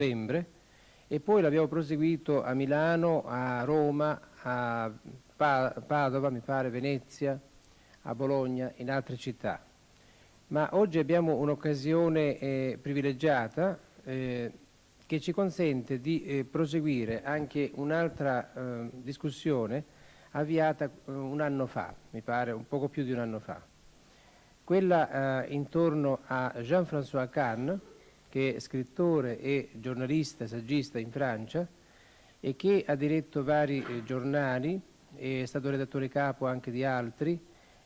novembre, e poi l'abbiamo proseguito a Milano, a Roma, a Padova, mi pare, Venezia, a Bologna, in altre città. Ma oggi abbiamo un'occasione privilegiata che ci consente di proseguire anche un'altra discussione avviata un anno fa, mi pare, un poco più di un anno fa. Quella intorno a Jean-François Kahn, che è scrittore e giornalista, saggista in Francia e che ha diretto vari giornali, è stato redattore capo anche di altri,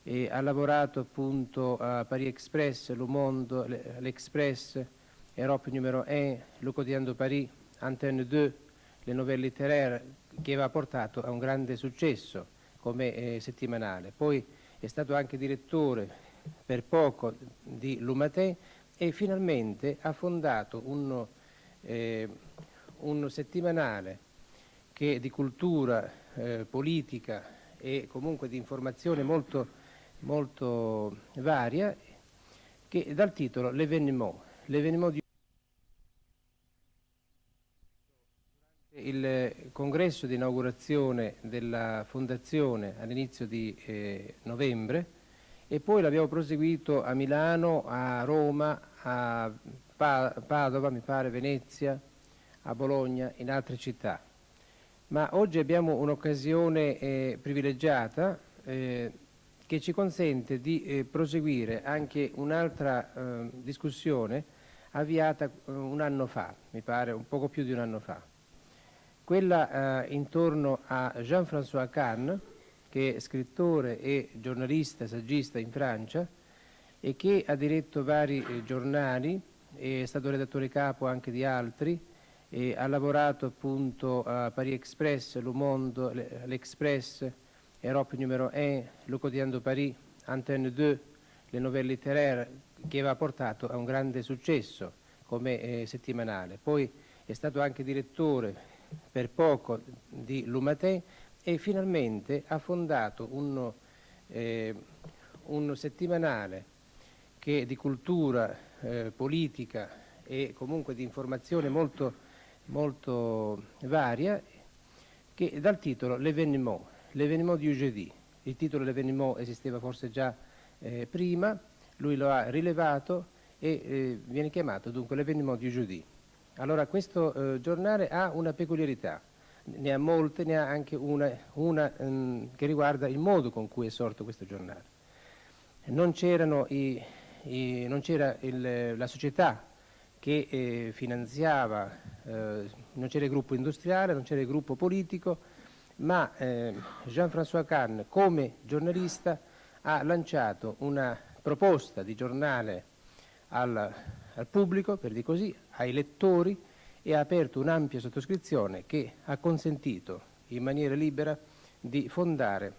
e ha lavorato appunto a Paris Express, Le Monde, l'Express, Europe Numero 1, Le Quotidien de Paris, Antenne 2, le novelle littéraires, che aveva portato a un grande successo come settimanale. Poi è stato anche direttore per poco di Le Matin e finalmente ha fondato un settimanale che di cultura politica e comunque di informazione molto varia, che dal titolo L'Événement di il congresso di inaugurazione della fondazione all'inizio di novembre, e poi l'abbiamo proseguito a Milano, a Roma, a Padova, mi pare, Venezia, a Bologna, in altre città. Ma oggi abbiamo un'occasione privilegiata che ci consente di proseguire anche un'altra discussione avviata un anno fa, mi pare, un poco più di un anno fa. Quella intorno a Jean-François Kahn, che è scrittore e giornalista, saggista in Francia e che ha diretto vari giornali, è stato redattore capo anche di altri, e ha lavorato appunto a Paris Express, Le Monde, l'Express, Europe Numero 1, Le Quotidien de Paris, Antenne 2, le novelle littéraires, che aveva portato a un grande successo come settimanale. Poi è stato anche direttore per poco di Le Matin e finalmente ha fondato un settimanale che è di cultura politica e comunque di informazione molto varia, che dal titolo L'Événement du jeudi. Il titolo L'Événement esisteva forse già prima, lui lo ha rilevato e viene chiamato dunque L'Événement du jeudi. Allora questo giornale ha una peculiarità, ne ha molte, ne ha anche una che riguarda il modo con cui è sorto questo giornale. Non c'era la società che finanziava, non c'era il gruppo industriale, non c'era il gruppo politico, ma Jean-François Kahn come giornalista ha lanciato una proposta di giornale al pubblico, per dire così, ai lettori, e ha aperto un'ampia sottoscrizione che ha consentito in maniera libera di fondare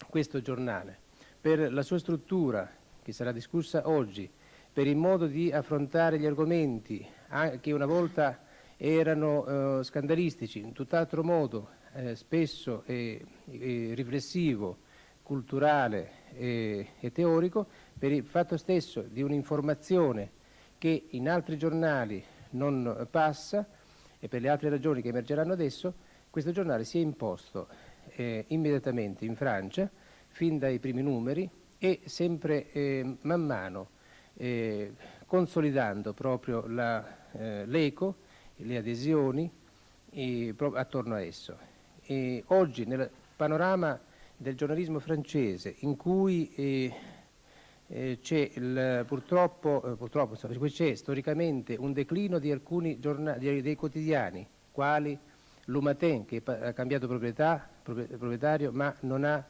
questo giornale. Per la sua struttura, che sarà discussa oggi, per il modo di affrontare gli argomenti, che una volta erano scandalistici, in tutt'altro modo, spesso riflessivo, culturale e teorico, per il fatto stesso di un'informazione che in altri giornali non passa, e per le altre ragioni che emergeranno adesso, questo giornale si è imposto immediatamente in Francia, fin dai primi numeri, e sempre man mano consolidando proprio l'eco, le adesioni attorno a esso. E oggi nel panorama del giornalismo francese, in cui c'è purtroppo c'è storicamente un declino di alcuni dei quotidiani, quali Le Matin, che ha cambiato proprietario, ma non ha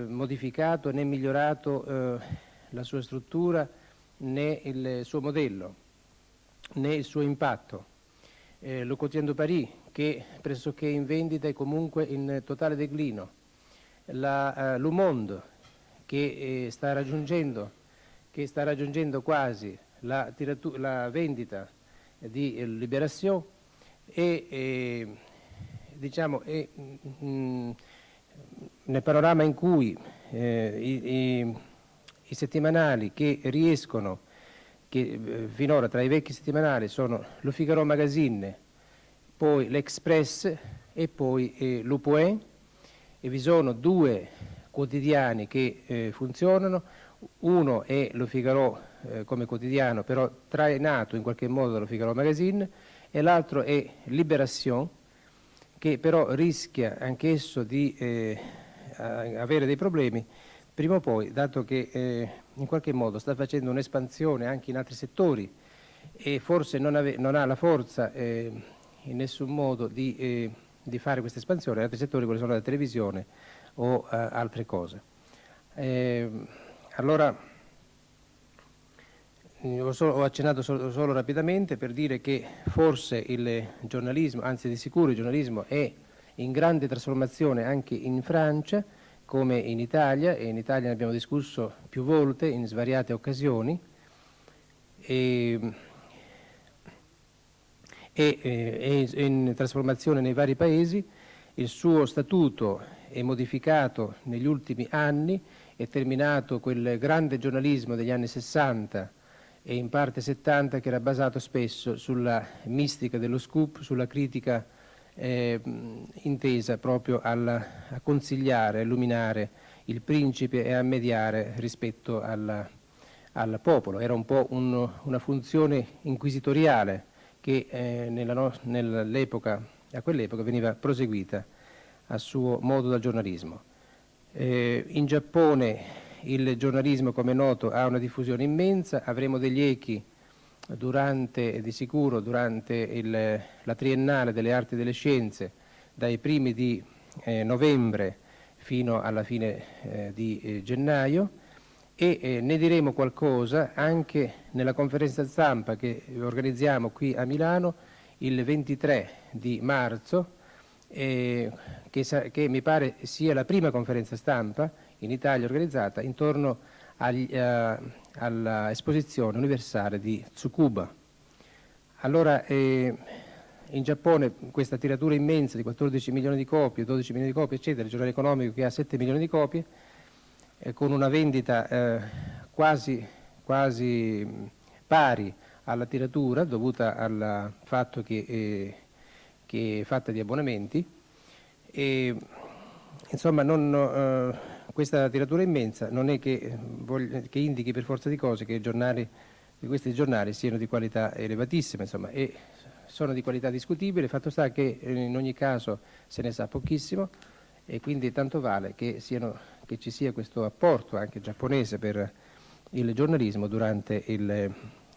modificato né migliorato la sua struttura, né il suo modello, né il suo impatto. Le Quotidien de Paris, che pressoché in vendita e comunque in totale declino. Le Monde, che sta raggiungendo quasi la vendita di Libération, e diciamo nel panorama in cui i settimanali che che finora tra i vecchi settimanali sono Le Figaro Magazine, poi l'Express e poi Le Point, e vi sono 2 quotidiani che funzionano. Uno è Le Figaro come quotidiano, però trainato in qualche modo dallo Figaro Magazine, e l'altro è Libération, che però rischia anch'esso di avere dei problemi prima o poi, dato che in qualche modo sta facendo un'espansione anche in altri settori e forse non ha la forza in nessun modo di fare questa espansione in altri settori, quali sono la televisione o altre cose. Allora, ho accennato solo rapidamente per dire che forse il giornalismo, anzi di sicuro il giornalismo è in grande trasformazione anche in Francia come in Italia, e in Italia ne abbiamo discusso più volte in svariate occasioni, e in trasformazione nei vari paesi. Il suo statuto è modificato negli ultimi anni, è terminato quel grande giornalismo degli anni 60 e in parte 70 che era basato spesso sulla mistica dello scoop, sulla critica intesa proprio a consigliare, a illuminare il principe e a mediare rispetto al popolo. Era un po' una funzione inquisitoriale che a quell'epoca veniva proseguita a suo modo dal giornalismo. In Giappone il giornalismo, come è noto, ha una diffusione immensa. Avremo degli echi di sicuro durante la Triennale delle Arti e delle Scienze, dai primi di novembre fino alla fine di gennaio, e ne diremo qualcosa anche nella conferenza stampa che organizziamo qui a Milano il 23 di marzo, che mi pare sia la prima conferenza stampa in Italia organizzata intorno alla esposizione universale di Tsukuba. Allora, in Giappone questa tiratura immensa di 14 milioni di copie, 12 milioni di copie, eccetera, il giornale economico che ha 7 milioni di copie, con una vendita quasi pari alla tiratura, dovuta al fatto che è fatta di abbonamenti, e insomma questa tiratura immensa non è che indichi per forza di cose che questi giornali siano di qualità elevatissima, insomma, e sono di qualità discutibile. Fatto sta che in ogni caso se ne sa pochissimo, e quindi tanto vale che ci sia questo apporto anche giapponese per il giornalismo durante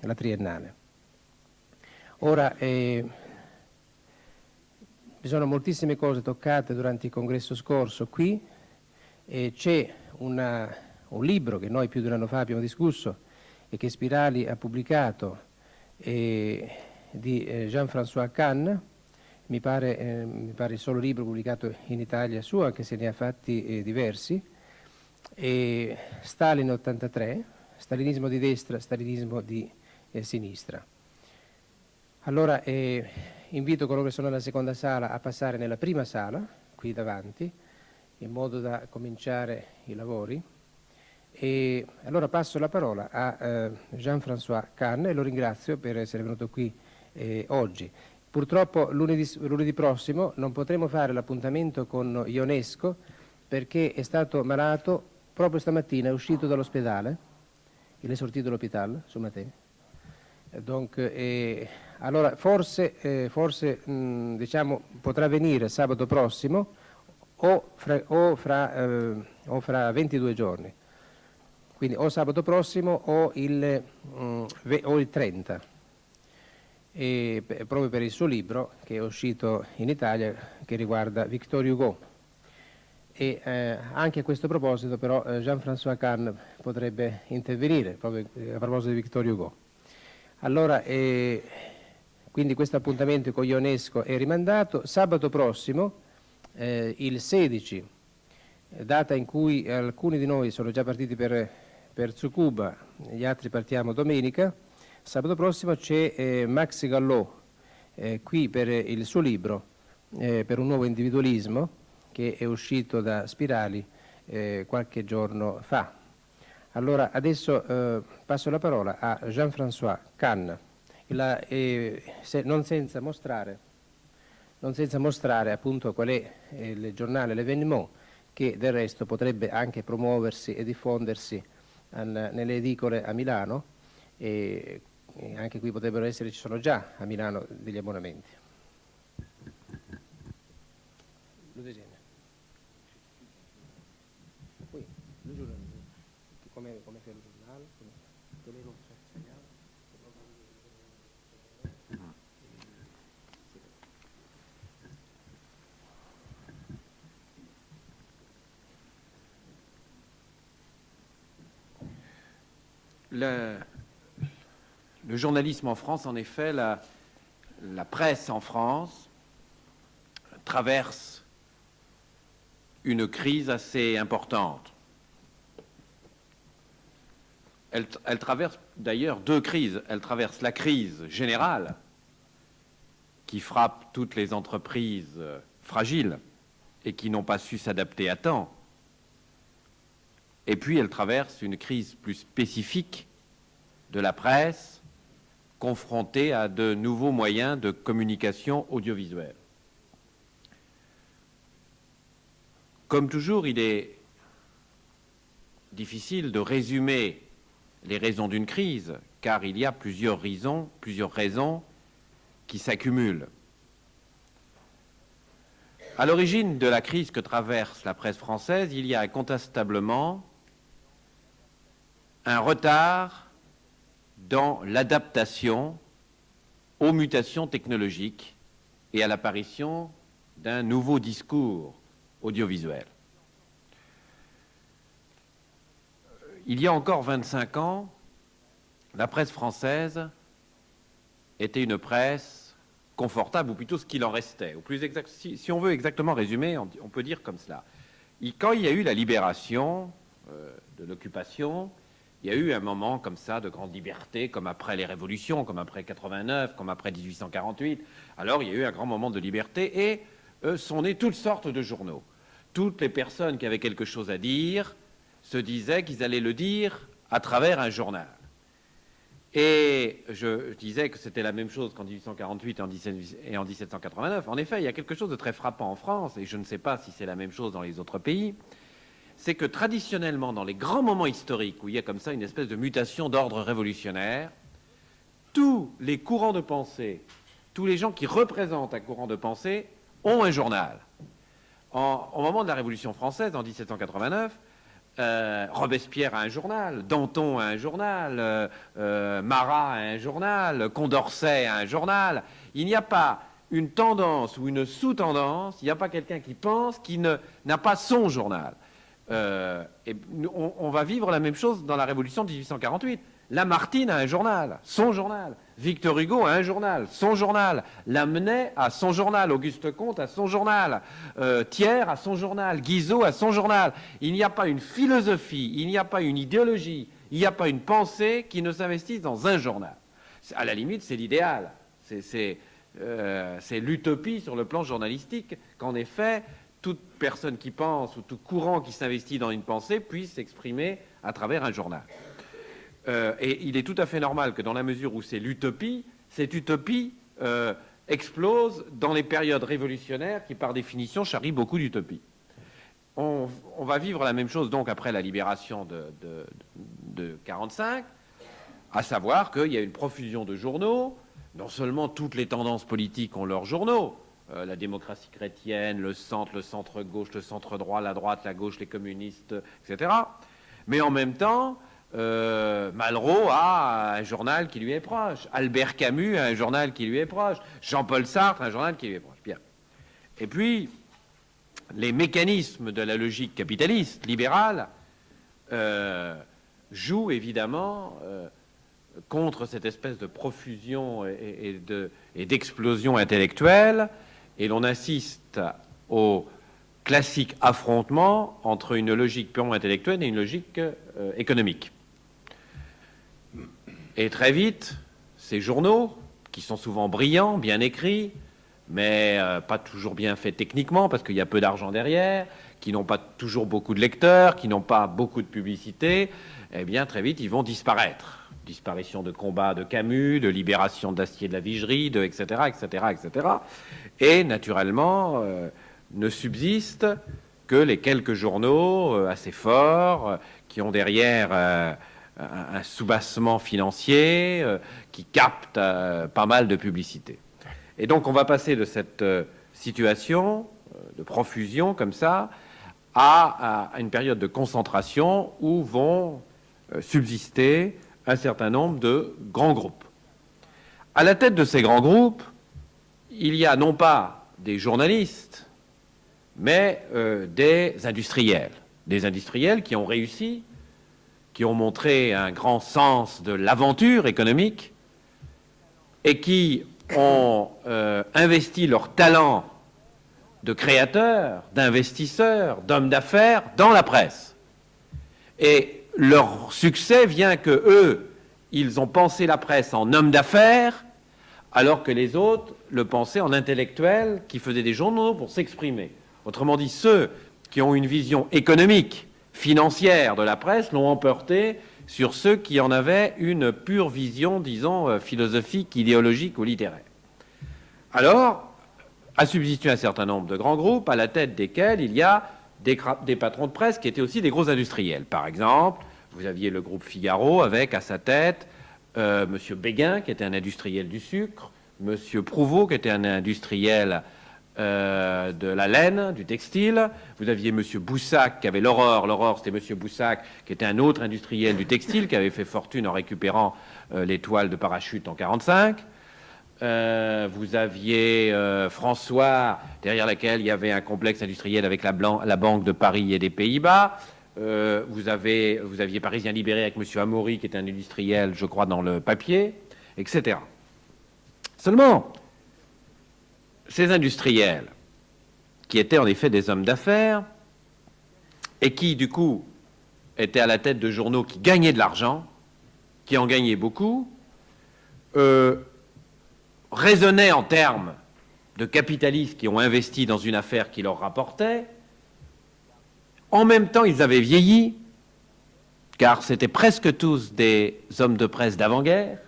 la triennale. Ora, vi sono moltissime cose toccate durante il congresso scorso qui, e c'è un libro che noi più di un anno fa abbiamo discusso e che Spirali ha pubblicato, di Jean-François Kahn. Mi pare il solo libro pubblicato in Italia suo, anche se ne ha fatti diversi, e Stalin 83, stalinismo di destra, stalinismo di sinistra. Allora invito coloro che sono nella seconda sala a passare nella prima sala, qui davanti, in modo da cominciare i lavori. E allora passo la parola a Jean-François Kahn e lo ringrazio per essere venuto qui oggi. Purtroppo lunedì prossimo non potremo fare l'appuntamento con Ionesco perché è stato malato proprio stamattina, è uscito dall'ospedale, il est sorti de l'hôpital ce matin. Donc, allora forse diciamo, potrà venire sabato prossimo o fra 22 giorni, quindi o sabato prossimo o il 30. Proprio per il suo libro che è uscito in Italia, che riguarda Victor Hugo. E anche a questo proposito però Jean-François Kahn potrebbe intervenire proprio a proposito di Victor Hugo. Allora, quindi questo appuntamento con Ionesco è rimandato. Sabato prossimo, il 16, data in cui alcuni di noi sono già partiti per Tsukuba, gli altri partiamo domenica. Sabato prossimo c'è Max Gallot qui per il suo libro per un nuovo individualismo, che è uscito da Spirali qualche giorno fa. Allora, adesso passo la parola a Jean-François Cannes, non senza mostrare appunto qual è il giornale L'Événement, che del resto potrebbe anche promuoversi e diffondersi nelle edicole a Milano, e anche qui potrebbero essere, ci sono già a Milano degli abbonamenti. Lo disegna. Poi, lo giuro, come fa il giornale, tenevo segnale. Le journalisme en France, en effet, la presse en France traverse une crise assez importante. Elle traverse d'ailleurs deux crises. Elle traverse la crise générale qui frappe toutes les entreprises fragiles et qui n'ont pas su s'adapter à temps. Et puis elle traverse une crise plus spécifique de la presse confrontée à de nouveaux moyens de communication audiovisuelle. Comme toujours, il est difficile de résumer les raisons d'une crise, car il y a plusieurs raisons qui s'accumulent. À l'origine de la crise que traverse la presse française, il y a incontestablement un retard dans l'adaptation aux mutations technologiques et à l'apparition d'un nouveau discours audiovisuel. Il y a encore 25 ans, la presse française était une presse confortable, ou plutôt ce qu'il en restait. Ou plus exact, si on veut exactement résumer, on peut dire comme cela. Quand il y a eu la libération de l'occupation, il y a eu un moment comme ça de grande liberté, comme après les révolutions, comme après 89, comme après 1848. Alors il y a eu un grand moment de liberté et sont nés toutes sortes de journaux. Toutes les personnes qui avaient quelque chose à dire se disaient qu'ils allaient le dire à travers un journal. Et je disais que c'était la même chose qu'en 1848 et en 1789. En effet, il y a quelque chose de très frappant en France, et je ne sais pas si c'est la même chose dans les autres pays, c'est que traditionnellement, dans les grands moments historiques où il y a comme ça une espèce de mutation d'ordre révolutionnaire, tous les courants de pensée, tous les gens qui représentent un courant de pensée ont un journal. Au moment de la Révolution française, en 1789, Robespierre a un journal, Danton a un journal, Marat a un journal, Condorcet a un journal. Il n'y a pas une tendance ou une sous-tendance, il n'y a pas quelqu'un qui pense qui n'a pas son journal. Et on va vivre la même chose dans la Révolution de 1848. Lamartine a un journal, son journal. Victor Hugo a un journal, son journal. Lamennais a son journal. Auguste Comte a son journal. Thiers a son journal. Guizot a son journal. Il n'y a pas une philosophie, il n'y a pas une idéologie, il n'y a pas une pensée qui ne s'investisse dans un journal. À la limite, c'est l'idéal. C'est l'utopie sur le plan journalistique qu'en effet, toute personne qui pense ou tout courant qui s'investit dans une pensée puisse s'exprimer à travers un journal. Et il est tout à fait normal que dans la mesure où c'est l'utopie, cette utopie explose dans les périodes révolutionnaires qui, par définition, charrient beaucoup d'utopies. On va vivre la même chose donc après la libération de 1945, à savoir qu'il y a une profusion de journaux. Non seulement toutes les tendances politiques ont leurs journaux, la démocratie chrétienne, le centre-gauche, le centre-droit, la droite, la gauche, les communistes, etc. Mais en même temps, Malraux a un journal qui lui est proche. Albert Camus a un journal qui lui est proche. Jean-Paul Sartre a un journal qui lui est proche. Bien. Et puis, les mécanismes de la logique capitaliste, libérale, jouent évidemment contre cette espèce de profusion et d'explosion intellectuelle, et l'on assiste au classique affrontement entre une logique purement intellectuelle et une logique économique. Et très vite, ces journaux, qui sont souvent brillants, bien écrits, mais pas toujours bien faits techniquement, parce qu'il y a peu d'argent derrière, qui n'ont pas toujours beaucoup de lecteurs, qui n'ont pas beaucoup de publicité, eh bien, très vite, ils vont disparaître. Disparition de combats de Camus, de libération d'Astier de la Vigerie, de etc., etc., etc. Et, naturellement, ne subsistent que les quelques journaux assez forts, qui ont derrière un soubassement financier, qui captent pas mal de publicité. Et donc, on va passer de cette situation de profusion comme ça à une période de concentration où vont subsister un certain nombre de grands groupes. À la tête de ces grands groupes, il y a non pas des journalistes, mais des industriels qui ont réussi, qui ont montré un grand sens de l'aventure économique et qui ont investi leur talent de créateurs, d'investisseurs, d'hommes d'affaires dans la presse. Et leur succès vient que eux, ils ont pensé la presse en hommes d'affaires, alors que les autres le pensaient en intellectuels qui faisaient des journaux pour s'exprimer. Autrement dit, ceux qui ont une vision économique, financière de la presse l'ont emporté sur ceux qui en avaient une pure vision, disons, philosophique, idéologique ou littéraire. Alors, a subsisté un certain nombre de grands groupes à la tête desquels il y a des patrons de presse qui étaient aussi des gros industriels. Par exemple, vous aviez le groupe Figaro avec à sa tête M. Béguin, qui était un industriel du sucre, M. Prouveau, qui était un industriel de la laine, du textile. Vous aviez M. Boussac, qui avait l'Aurore. L'Aurore, c'était M. Boussac, qui était un autre industriel du textile, qui avait fait fortune en récupérant les toiles de parachute en 1945. Vous aviez François, derrière laquelle il y avait un complexe industriel avec la Banque de Paris et des Pays-Bas. Vous aviez Parisien Libéré avec M. Amaury, qui était un industriel, je crois, dans le papier, etc. Seulement, ces industriels, qui étaient en effet des hommes d'affaires, et qui, du coup, étaient à la tête de journaux qui gagnaient de l'argent, qui en gagnaient beaucoup, raisonnaient en termes de capitalistes qui ont investi dans une affaire qui leur rapportait. En même temps, ils avaient vieilli, car c'étaient presque tous des hommes de presse d'avant-guerre.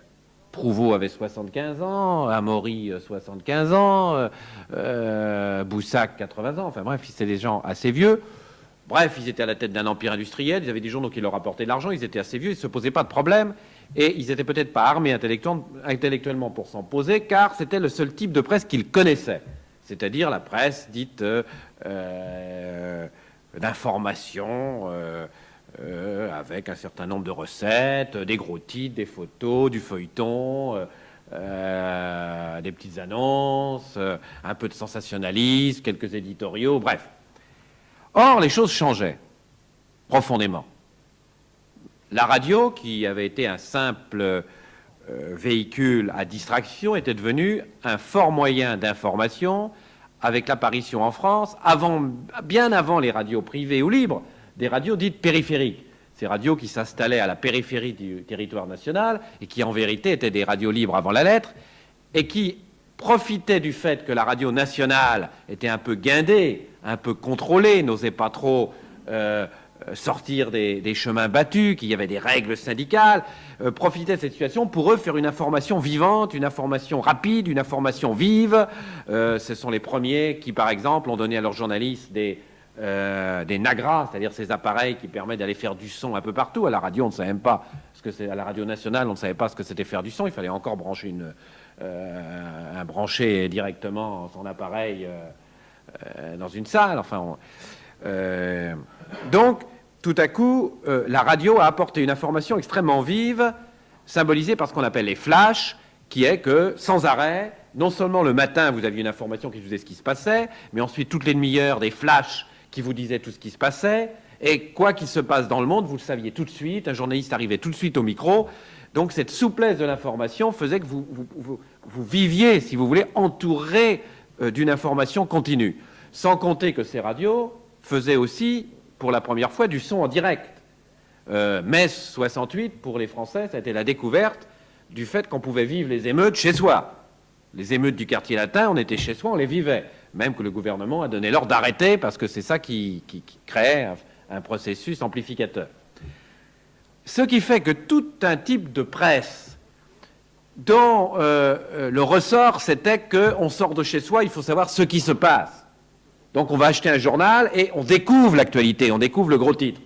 Prouveau avait 75 ans, Amaury 75 ans, Boussac 80 ans, enfin bref, c'était des gens assez vieux. Bref, ils étaient à la tête d'un empire industriel, ils avaient des journaux qui leur apportaient de l'argent, ils étaient assez vieux, ils ne se posaient pas de problème, et ils n'étaient peut-être pas armés intellectuellement pour s'en poser, car c'était le seul type de presse qu'ils connaissaient, c'est-à-dire la presse dite d'information, avec un certain nombre de recettes, des gros titres, des photos, du feuilleton, des petites annonces, un peu de sensationnalisme, quelques éditoriaux, bref. Or, les choses changeaient profondément. La radio, qui avait été un simple véhicule à distraction, était devenue un fort moyen d'information avec l'apparition en France, bien avant les radios privées ou libres, des radios dites périphériques. Ces radios qui s'installaient à la périphérie du territoire national et qui en vérité étaient des radios libres avant la lettre et qui profitaient du fait que la radio nationale était un peu guindée, un peu contrôlée, n'osait pas trop sortir des chemins battus, qu'il y avait des règles syndicales, profitaient de cette situation pour eux faire une information vivante, une information rapide, une information vive. Ce sont les premiers qui, par exemple, ont donné à leurs journalistes des NAGRA, c'est-à-dire ces appareils qui permettent d'aller faire du son un peu partout. À la radio, on ne savait même pas ce que c'est. À la radio nationale, on ne savait pas ce que c'était faire du son. Il fallait encore brancher brancher directement son appareil dans une salle. Enfin, donc, tout à coup, la radio a apporté une information extrêmement vive, symbolisée par ce qu'on appelle les flashs, qui est que, sans arrêt, non seulement le matin, vous aviez une information qui vous disait ce qui se passait, mais ensuite, toutes les demi-heures, des flashs qui vous disaient tout ce qui se passait, et quoi qu'il se passe dans le monde, vous le saviez tout de suite, un journaliste arrivait tout de suite au micro. Donc, cette souplesse de l'information faisait que vous viviez, si vous voulez, entouré d'une information continue. Sans compter que ces radios faisaient aussi, pour la première fois, du son en direct. Mai 68, pour les Français, ça a été la découverte du fait qu'on pouvait vivre les émeutes chez soi. Les émeutes du quartier latin, on était chez soi, on les vivait. Même que le gouvernement a donné l'ordre d'arrêter parce que c'est ça qui crée un processus amplificateur. Ce qui fait que tout un type de presse dont le ressort, c'était qu'on sort de chez soi, il faut savoir ce qui se passe. Donc on va acheter un journal et on découvre l'actualité, on découvre le gros titre.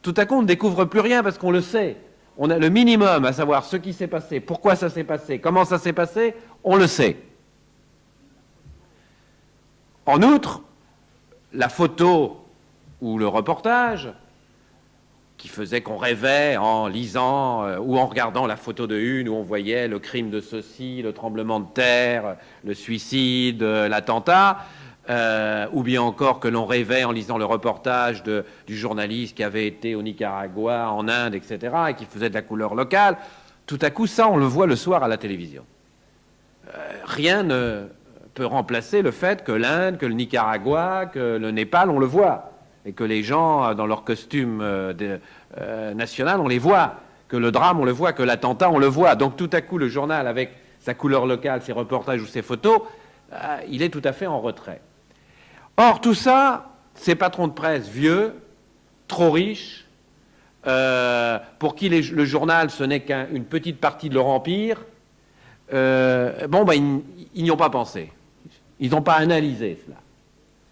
Tout à coup, on ne découvre plus rien parce qu'on le sait. On a le minimum à savoir ce qui s'est passé, pourquoi ça s'est passé, comment ça s'est passé, on le sait. En outre, la photo ou le reportage qui faisait qu'on rêvait en lisant ou en regardant la photo de une où on voyait le crime de ceci, le tremblement de terre, le suicide, l'attentat, ou bien encore que l'on rêvait en lisant le reportage du journaliste qui avait été au Nicaragua, en Inde, etc., et qui faisait de la couleur locale. Tout à coup, ça, on le voit le soir à la télévision. Rien ne peut remplacer le fait que l'Inde, que le Nicaragua, que le Népal, on le voit. Et que les gens, dans leur costume national, on les voit. Que le drame, on le voit. Que l'attentat, on le voit. Donc tout à coup, le journal, avec sa couleur locale, ses reportages ou ses photos, il est tout à fait en retrait. Or, tout ça, ces patrons de presse vieux, trop riches, pour qui le journal, ce n'est qu'une petite partie de leur empire, ils n'y ont pas pensé. Ils n'ont pas analysé cela.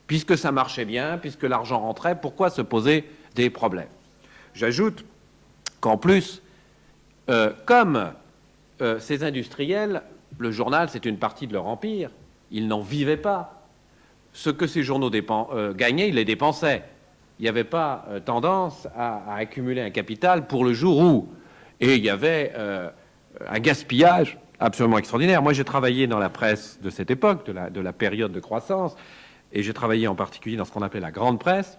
Puisque ça marchait bien, puisque l'argent rentrait, pourquoi se poser des problèmes? J'ajoute qu'en plus, comme ces industriels, le journal, c'est une partie de leur empire, ils n'en vivaient pas. Ce que ces journaux gagnaient, ils les dépensaient. Il n'y avait pas tendance à accumuler un capital pour le jour où. Et il y avait un gaspillage absolument extraordinaire. Moi, j'ai travaillé dans la presse de cette époque, de la période de croissance, et j'ai travaillé en particulier dans ce qu'on appelait la grande presse.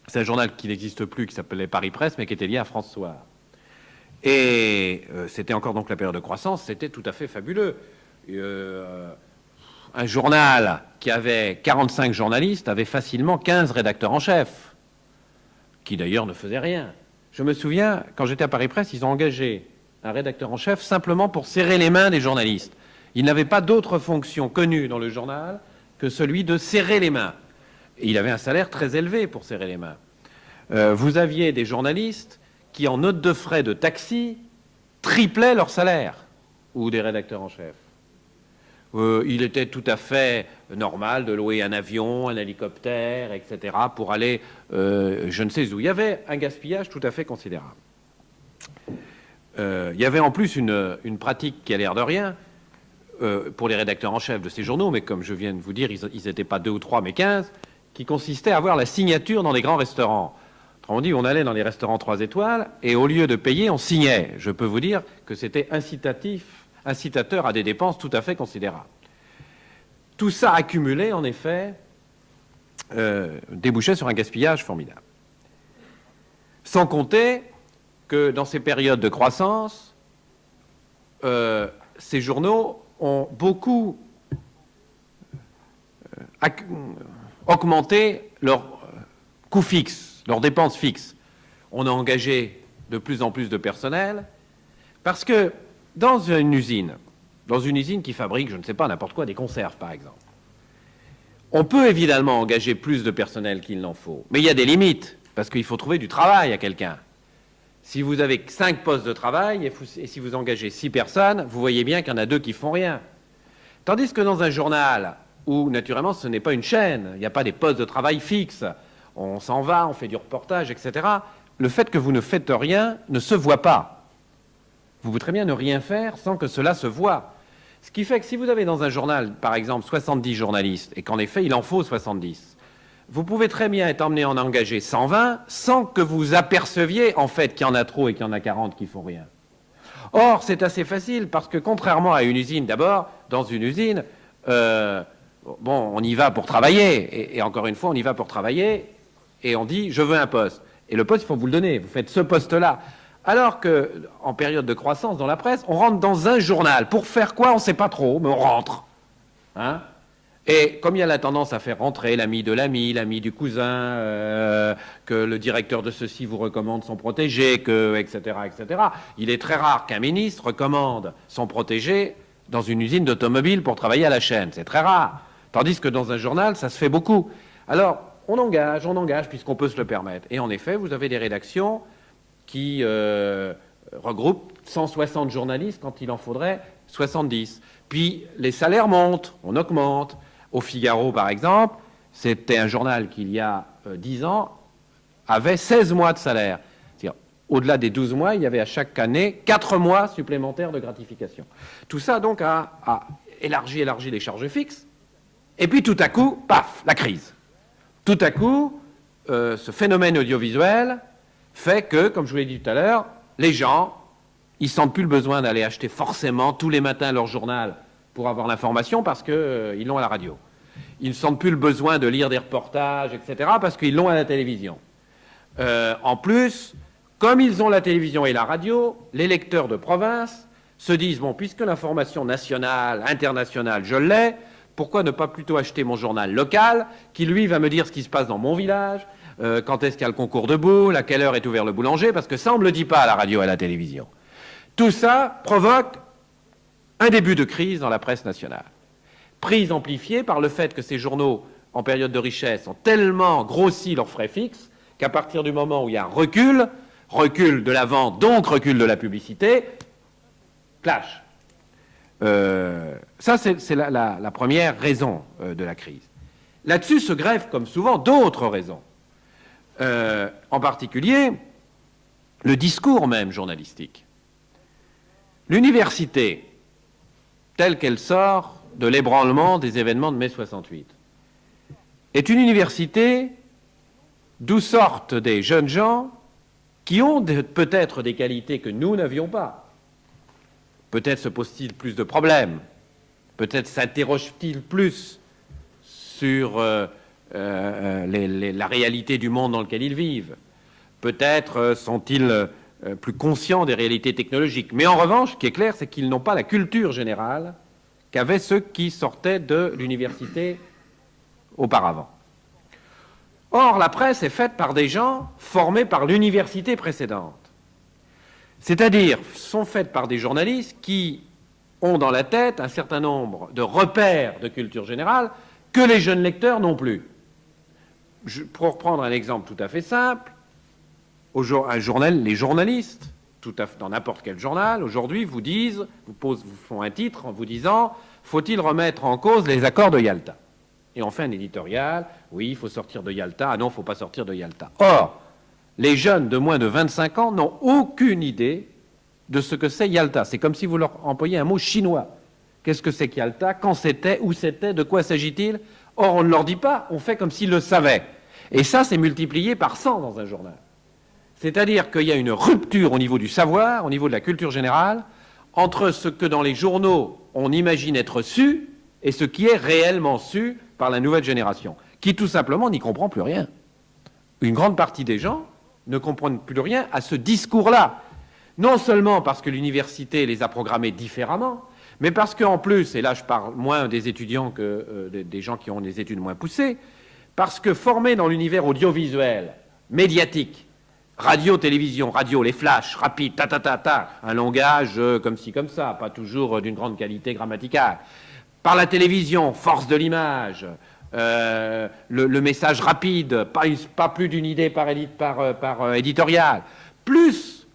C'est un journal qui n'existe plus, qui s'appelait Paris Presse, mais qui était lié à France Soir. Et c'était encore donc la période de croissance, c'était tout à fait fabuleux. Un journal qui avait 45 journalistes avait facilement 15 rédacteurs en chef, qui d'ailleurs ne faisaient rien. Je me souviens, quand j'étais à Paris Presse, ils ont engagé un rédacteur en chef simplement pour serrer les mains des journalistes. Il n'avait pas d'autre fonction connue dans le journal que celui de serrer les mains. Et il avait un salaire très élevé pour serrer les mains. Vous aviez des journalistes qui, en note de frais de taxi, triplaient leur salaire, ou des rédacteurs en chef. Il était tout à fait normal de louer un avion, un hélicoptère, etc., pour aller je ne sais où. Il y avait un gaspillage tout à fait considérable. Il y avait en plus une pratique qui a l'air de rien pour les rédacteurs en chef de ces journaux, mais comme je viens de vous dire, ils n'étaient pas 2 ou 3, mais 15, qui consistait à avoir la signature dans les grands restaurants. Autrement dit, on allait dans les restaurants 3 étoiles, et au lieu de payer, on signait. Je peux vous dire que c'était incitateur à des dépenses tout à fait considérables. Tout ça accumulé, en effet, débouchait sur un gaspillage formidable. Sans compter que dans ces périodes de croissance, ces journaux ont beaucoup augmenté leurs coûts fixes, leurs dépenses fixes. On a engagé de plus en plus de personnel, parce que dans une usine qui fabrique, je ne sais pas, n'importe quoi, des conserves par exemple, on peut évidemment engager plus de personnel qu'il n'en faut, mais il y a des limites, parce qu'il faut trouver du travail à quelqu'un. Si vous avez 5 postes de travail et si vous engagez 6 personnes, vous voyez bien qu'il y en a 2 qui font rien. Tandis que dans un journal où, naturellement, ce n'est pas une chaîne, il n'y a pas des postes de travail fixes, on s'en va, on fait du reportage, etc., le fait que vous ne faites rien ne se voit pas. Vous pouvez très bien ne rien faire sans que cela se voie. Ce qui fait que si vous avez dans un journal, par exemple, 70 journalistes, et qu'en effet, il en faut 70, vous pouvez très bien être emmené en engager 120 sans que vous aperceviez en fait qu'il y en a trop et qu'il y en a 40 qui font rien. Or, c'est assez facile parce que contrairement à une usine, d'abord, dans une usine, on y va pour travailler. Et encore une fois, on y va pour travailler et on dit « je veux un poste ». Et le poste, il faut vous le donner. Vous faites ce poste-là. Alors qu'en période de croissance dans la presse, on rentre dans un journal. Pour faire quoi? On ne sait pas trop, mais on rentre. Hein? Et comme il y a la tendance à faire rentrer l'ami de l'ami du cousin, que le directeur de ceci vous recommande son protégé, etc., il est très rare qu'un ministre recommande son protégé dans une usine d'automobile pour travailler à la chaîne. C'est très rare. Tandis que dans un journal, ça se fait beaucoup. Alors, on engage, puisqu'on peut se le permettre. Et en effet, vous avez des rédactions qui regroupent 160 journalistes quand il en faudrait 70. Puis les salaires montent, on augmente. Au Figaro, par exemple, c'était un journal qui, il y a 10 ans, avait 16 mois de salaire. C'est-à-dire, au-delà des 12 mois, il y avait à chaque année 4 mois supplémentaires de gratification. Tout ça, donc, a élargi les charges fixes. Et puis, tout à coup, paf, la crise. Tout à coup, ce phénomène audiovisuel fait que, comme je vous l'ai dit tout à l'heure, les gens, ils ne sentent plus le besoin d'aller acheter forcément tous les matins leur journal pour avoir l'information parce qu'ils l'ont à la radio. Ils ne sentent plus le besoin de lire des reportages, etc., parce qu'ils l'ont à la télévision. En plus, comme ils ont la télévision et la radio, les lecteurs de province se disent, bon, puisque l'information nationale, internationale, je l'ai, pourquoi ne pas plutôt acheter mon journal local, qui, lui, va me dire ce qui se passe dans mon village, quand est-ce qu'il y a le concours de boules, à quelle heure est ouvert le boulanger, parce que ça, on ne me le dit pas à la radio et à la télévision. Tout ça provoque un début de crise dans la presse nationale. Prise amplifiée par le fait que ces journaux, en période de richesse, ont tellement grossi leurs frais fixes qu'à partir du moment où il y a un recul de la vente, donc recul de la publicité, clash. Ça, c'est la première raison de la crise. Là-dessus se greffent, comme souvent, d'autres raisons. En particulier, le discours même journalistique. L'université, telle qu'elle sort de l'ébranlement des événements de mai 68, est une université d'où sortent des jeunes gens qui ont peut-être des qualités que nous n'avions pas. Peut-être se posent-ils plus de problèmes, peut-être s'interrogent-ils plus sur la réalité du monde dans lequel ils vivent, peut-être sont-ils plus conscients des réalités technologiques. Mais en revanche, ce qui est clair, c'est qu'ils n'ont pas la culture générale qu'avaient ceux qui sortaient de l'université auparavant. Or, la presse est faite par des gens formés par l'université précédente. C'est-à-dire, sont faites par des journalistes qui ont dans la tête un certain nombre de repères de culture générale que les jeunes lecteurs n'ont plus. Pour reprendre un exemple tout à fait simple, les journalistes, dans n'importe quel journal, aujourd'hui, vous font un titre en vous disant « Faut-il remettre en cause les accords de Yalta ?» Et on fait un éditorial, oui, il faut sortir de Yalta, ah non, il ne faut pas sortir de Yalta. Or, les jeunes de moins de 25 ans n'ont aucune idée de ce que c'est Yalta. C'est comme si vous leur employiez un mot chinois. Qu'est-ce que c'est qu'Yalta? Quand c'était? Où c'était? De quoi s'agit-il? Or, on ne leur dit pas, on fait comme s'ils le savaient. Et ça, c'est multiplié par 100 dans un journal. C'est-à-dire qu'il y a une rupture au niveau du savoir, au niveau de la culture générale, entre ce que dans les journaux on imagine être su et ce qui est réellement su par la nouvelle génération, qui tout simplement n'y comprend plus rien. Une grande partie des gens ne comprennent plus rien à ce discours-là. Non seulement parce que l'université les a programmés différemment, mais parce qu'en plus, et là je parle moins des étudiants que des gens qui ont des études moins poussées, parce que formés dans l'univers audiovisuel, médiatique, radio, télévision, radio, les flashs, rapides, un langage comme ci, comme ça, pas toujours d'une grande qualité grammaticale. Par la télévision, force de l'image, le message rapide, pas plus d'une idée par éditorial, plus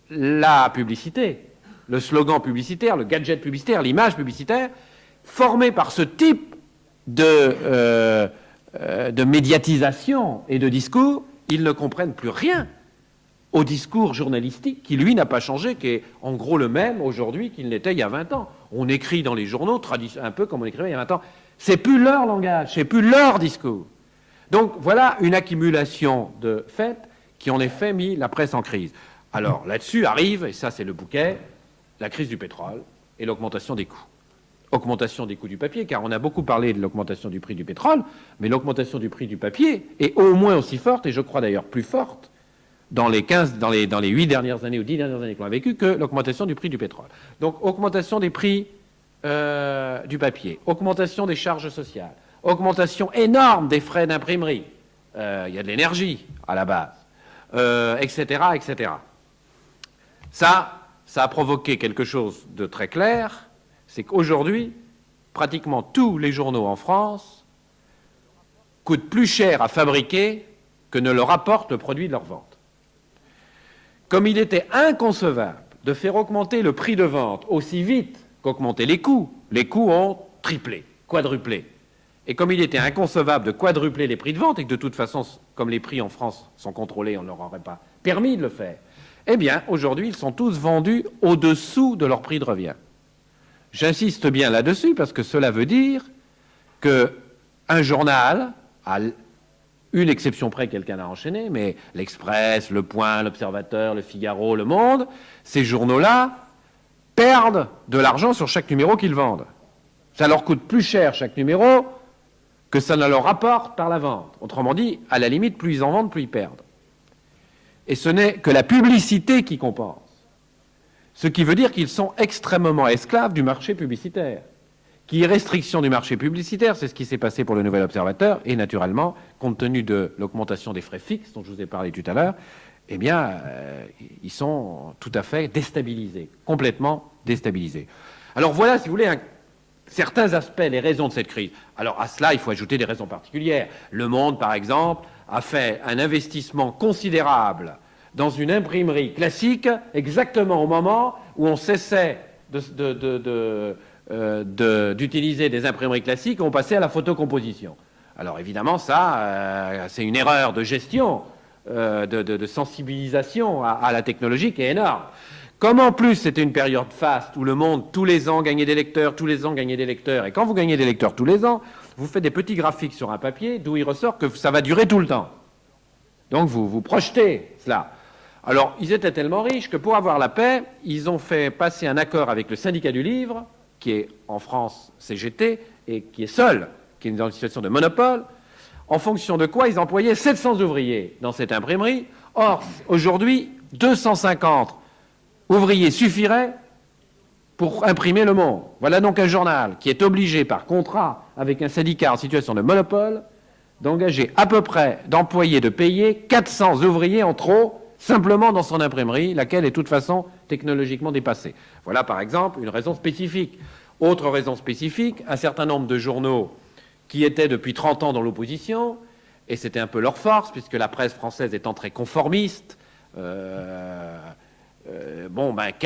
la publicité, le slogan publicitaire, le gadget publicitaire, l'image publicitaire, formé par ce type de médiatisation et de discours, ils ne comprennent plus rien au discours journalistique qui, lui, n'a pas changé, qui est en gros le même aujourd'hui qu'il n'était il y a 20 ans. On écrit dans les journaux un peu comme on écrivait il y a 20 ans. C'est plus leur langage, c'est plus leur discours. Donc voilà une accumulation de faits qui en effet mis la presse en crise. Alors là-dessus arrive, et ça c'est le bouquet, la crise du pétrole et l'augmentation des coûts. Augmentation des coûts du papier, car on a beaucoup parlé de l'augmentation du prix du pétrole, mais l'augmentation du prix du papier est au moins aussi forte, et je crois d'ailleurs plus forte, dans les 8 dernières années ou 10 dernières années qu'on a vécues, que l'augmentation du prix du pétrole. Donc augmentation des prix du papier, augmentation des charges sociales, augmentation énorme des frais d'imprimerie, il y a de l'énergie à la base, etc., etc. Ça a provoqué quelque chose de très clair, c'est qu'aujourd'hui, pratiquement tous les journaux en France coûtent plus cher à fabriquer que ne leur apporte le produit de leur vente. Comme il était inconcevable de faire augmenter le prix de vente aussi vite qu'augmenter les coûts ont triplé, quadruplé. Et comme il était inconcevable de quadrupler les prix de vente, et que de toute façon, comme les prix en France sont contrôlés, on ne leur aurait pas permis de le faire, eh bien, aujourd'hui, ils sont tous vendus au-dessous de leur prix de revient. J'insiste bien là-dessus parce que cela veut dire qu'un journal, à une exception près, quelqu'un a enchaîné, mais l'Express, Le Point, l'Observateur, Le Figaro, Le Monde, ces journaux-là perdent de l'argent sur chaque numéro qu'ils vendent. Ça leur coûte plus cher chaque numéro que ça ne leur rapporte par la vente. Autrement dit, à la limite, plus ils en vendent, plus ils perdent. Et ce n'est que la publicité qui compense. Ce qui veut dire qu'ils sont extrêmement esclaves du marché publicitaire. Qui est restriction du marché publicitaire, c'est ce qui s'est passé pour le Nouvel Observateur, et naturellement, compte tenu de l'augmentation des frais fixes dont je vous ai parlé tout à l'heure, eh bien, ils sont tout à fait déstabilisés, complètement déstabilisés. Alors voilà, si vous voulez, certains aspects, les raisons de cette crise. Alors à cela, il faut ajouter des raisons particulières. Le Monde, par exemple, a fait un investissement considérable dans une imprimerie classique, exactement au moment où on cessait d'utiliser des imprimeries classiques et on passait à la photocomposition. Alors évidemment, ça, c'est une erreur de gestion, de sensibilisation à la technologie qui est énorme. Comme en plus c'était une période faste où le Monde, tous les ans, gagnait des lecteurs, tous les ans gagnait des lecteurs, et quand vous gagnez des lecteurs tous les ans, vous faites des petits graphiques sur un papier d'où il ressort que ça va durer tout le temps. Donc vous projetez cela. Alors, ils étaient tellement riches que pour avoir la paix, ils ont fait passer un accord avec le syndicat du livre, qui est en France CGT, et qui est seul, qui est dans une situation de monopole, en fonction de quoi ils employaient 700 ouvriers dans cette imprimerie. Or, aujourd'hui, 250 ouvriers suffiraient pour imprimer Le Monde. Voilà donc un journal qui est obligé par contrat avec un syndicat en situation de monopole d'engager à peu près, d'employer, de payer 400 ouvriers en trop, simplement dans son imprimerie, laquelle est de toute façon technologiquement dépassée. Voilà par exemple une raison spécifique. Autre raison spécifique, un certain nombre de journaux qui étaient depuis 30 ans dans l'opposition, et c'était un peu leur force, puisque la presse française étant très conformiste,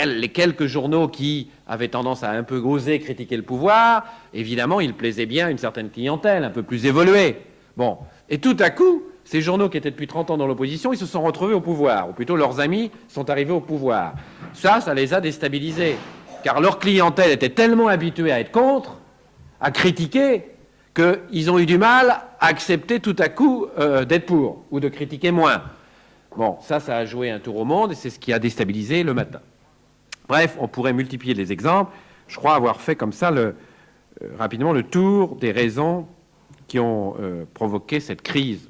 les quelques journaux qui avaient tendance à un peu oser critiquer le pouvoir, évidemment, ils plaisaient bien à une certaine clientèle, un peu plus évoluée. Bon, et tout à coup, ces journaux qui étaient depuis 30 ans dans l'opposition, ils se sont retrouvés au pouvoir, ou plutôt leurs amis sont arrivés au pouvoir. Ça les a déstabilisés, car leur clientèle était tellement habituée à être contre, à critiquer, qu'ils ont eu du mal à accepter tout à coup d'être pour, ou de critiquer moins. Bon, ça a joué un tour au Monde, et c'est ce qui a déstabilisé Le Matin. Bref, on pourrait multiplier les exemples. Je crois avoir fait comme ça rapidement le tour des raisons qui ont provoqué cette crise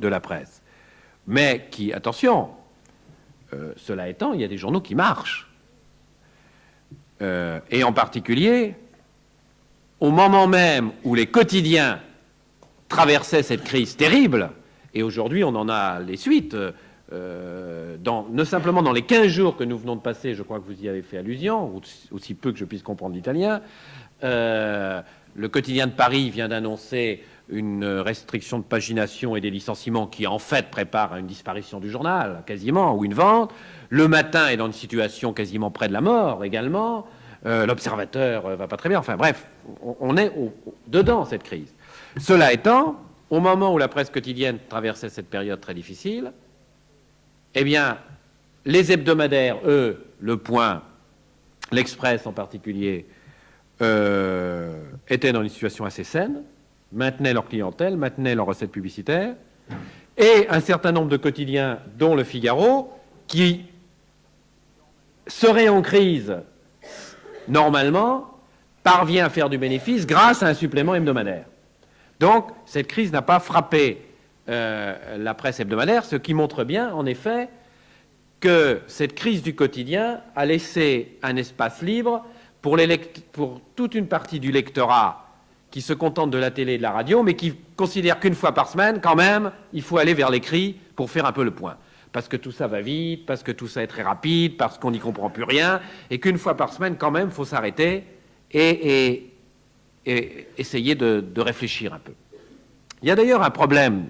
de la presse. Mais qui, attention, cela étant, il y a des journaux qui marchent. Et en particulier, au moment même où les quotidiens traversaient cette crise terrible, et aujourd'hui on en a les suites, ne simplement dans les 15 jours que nous venons de passer, je crois que vous y avez fait allusion, aussi peu que je puisse comprendre l'italien, le quotidien de Paris vient d'annoncer une restriction de pagination et des licenciements qui en fait prépare à une disparition du journal, quasiment, ou une vente. Le Matin est dans une situation quasiment près de la mort également. L'Observateur va pas très bien. Enfin bref, on est dedans cette crise. Cela étant, au moment où la presse quotidienne traversait cette période très difficile, eh bien, les hebdomadaires, eux, Le Point, l'Express en particulier, étaient dans une situation assez saine, maintenaient leur clientèle, maintenaient leurs recettes publicitaires, et un certain nombre de quotidiens, dont Le Figaro, qui serait en crise normalement, parvient à faire du bénéfice grâce à un supplément hebdomadaire. Donc, cette crise n'a pas frappé la presse hebdomadaire, ce qui montre bien, en effet, que cette crise du quotidien a laissé un espace libre pour toute une partie du lectorat qui se contente de la télé et de la radio, mais qui considère qu'une fois par semaine, quand même, il faut aller vers l'écrit pour faire un peu le point. Parce que tout ça va vite, parce que tout ça est très rapide, parce qu'on n'y comprend plus rien, et qu'une fois par semaine, quand même, il faut s'arrêter et essayer de réfléchir un peu. Il y a d'ailleurs un problème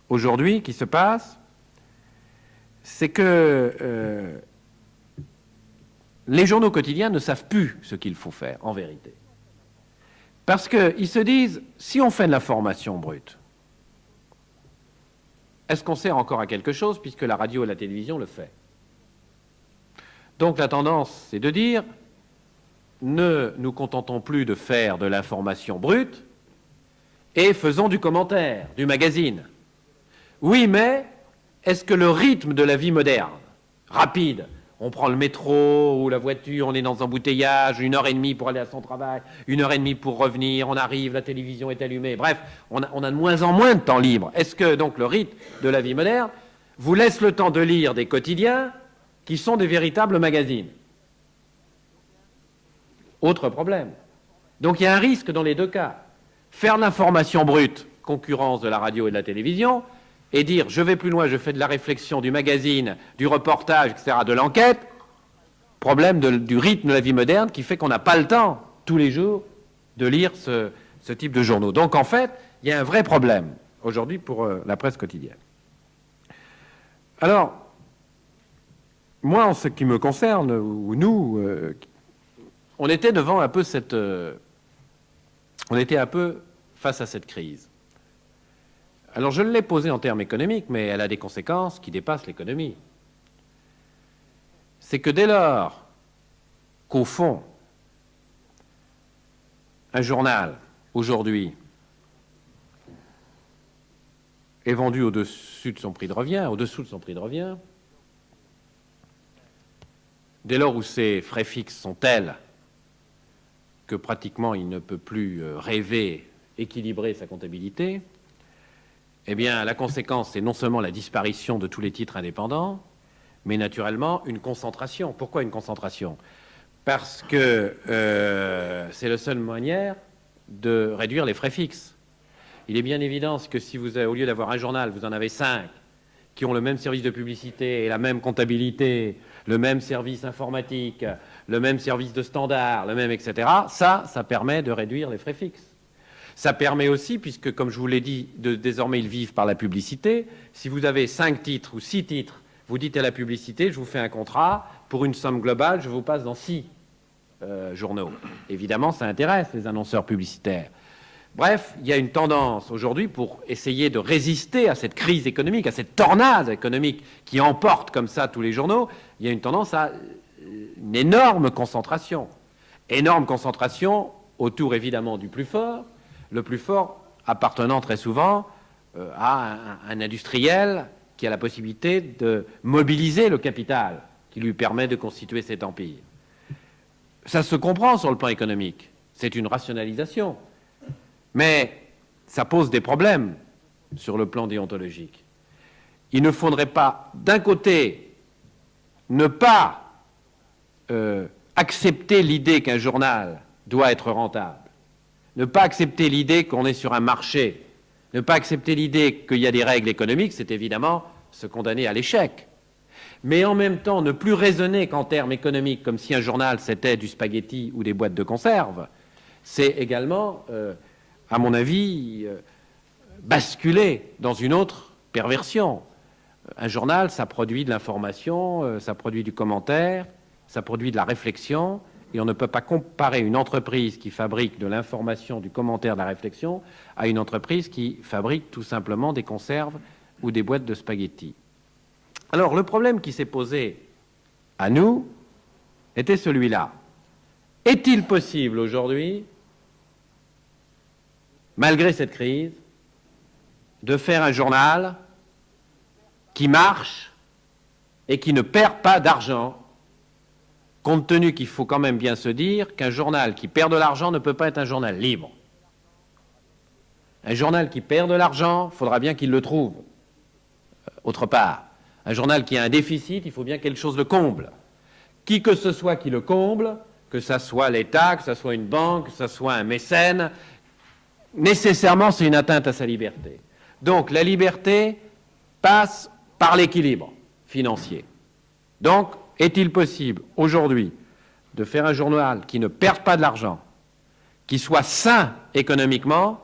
aujourd'hui qui se passe, c'est que les journaux quotidiens ne savent plus ce qu'il faut faire, en vérité. Parce qu'ils se disent, si on fait de l'information brute, est-ce qu'on sert encore à quelque chose puisque la radio et la télévision le fait? Donc la tendance, c'est de dire, ne nous contentons plus de faire de l'information brute et faisons du commentaire, du magazine. Oui, mais est-ce que le rythme de la vie moderne, rapide, on prend le métro ou la voiture, on est dans un embouteillage, 1h30 pour aller à son travail, 1h30 pour revenir, on arrive, la télévision est allumée. Bref, on a de moins en moins de temps libre. Est-ce que donc le rythme de la vie moderne vous laisse le temps de lire des quotidiens qui sont des véritables magazines? Autre problème. Donc il y a un risque dans les deux cas. Faire de l'information brute, concurrence de la radio et de la télévision, et dire je vais plus loin, je fais de la réflexion, du magazine, du reportage, etc., de l'enquête, problème du rythme de la vie moderne qui fait qu'on n'a pas le temps, tous les jours, de lire ce type de journaux. Donc en fait, il y a un vrai problème aujourd'hui pour la presse quotidienne. Alors, moi, en ce qui me concerne, ou nous, on était devant un peu on était un peu face à cette crise. Alors je l'ai posée en termes économiques, mais elle a des conséquences qui dépassent l'économie. C'est que dès lors qu'au fond, un journal, aujourd'hui, est vendu au-dessous de son prix de revient, dès lors où ses frais fixes sont tels que pratiquement il ne peut plus rêver, équilibrer sa comptabilité, eh bien, la conséquence, c'est non seulement la disparition de tous les titres indépendants, mais naturellement une concentration. Pourquoi une concentration? Parce que c'est la seule manière de réduire les frais fixes. Il est bien évident que si vous avez, au lieu d'avoir un journal, vous en avez 5 qui ont le même service de publicité et la même comptabilité, le même service informatique, le même service de standard, le même, etc., ça permet de réduire les frais fixes. Ça permet aussi, puisque, comme je vous l'ai dit, désormais ils vivent par la publicité, si vous avez 5 titres ou 6 titres, vous dites à la publicité, je vous fais un contrat, pour une somme globale, je vous passe dans 6 journaux. Évidemment, ça intéresse les annonceurs publicitaires. Bref, il y a une tendance aujourd'hui pour essayer de résister à cette crise économique, à cette tornade économique qui emporte comme ça tous les journaux, il y a une tendance à une énorme concentration. Énorme concentration autour évidemment du plus fort, le plus fort appartenant très souvent à un industriel qui a la possibilité de mobiliser le capital qui lui permet de constituer cet empire. Ça se comprend sur le plan économique, c'est une rationalisation, mais ça pose des problèmes sur le plan déontologique. Il ne faudrait pas, d'un côté, ne pas accepter l'idée qu'un journal doit être rentable, ne pas accepter l'idée qu'on est sur un marché, ne pas accepter l'idée qu'il y a des règles économiques, c'est évidemment se condamner à l'échec. Mais en même temps, ne plus raisonner qu'en termes économiques, comme si un journal c'était du spaghetti ou des boîtes de conserve, c'est également, à mon avis, basculer dans une autre perversion. Un journal, ça produit de l'information, ça produit du commentaire, ça produit de la réflexion, et on ne peut pas comparer une entreprise qui fabrique de l'information, du commentaire, de la réflexion, à une entreprise qui fabrique tout simplement des conserves ou des boîtes de spaghettis. Alors, le problème qui s'est posé à nous était celui-là. Est-il possible aujourd'hui, malgré cette crise, de faire un journal qui marche et qui ne perd pas d'argent, compte tenu qu'il faut quand même bien se dire qu'un journal qui perd de l'argent ne peut pas être un journal libre. Un journal qui perd de l'argent, il faudra bien qu'il le trouve autre part. Un journal qui a un déficit, il faut bien que quelque chose le comble. Qui que ce soit qui le comble, que ça soit l'État, que ça soit une banque, que ça soit un mécène, nécessairement c'est une atteinte à sa liberté. Donc la liberté passe par l'équilibre financier. Donc, est-il possible aujourd'hui, de faire un journal qui ne perde pas de l'argent, qui soit sain économiquement,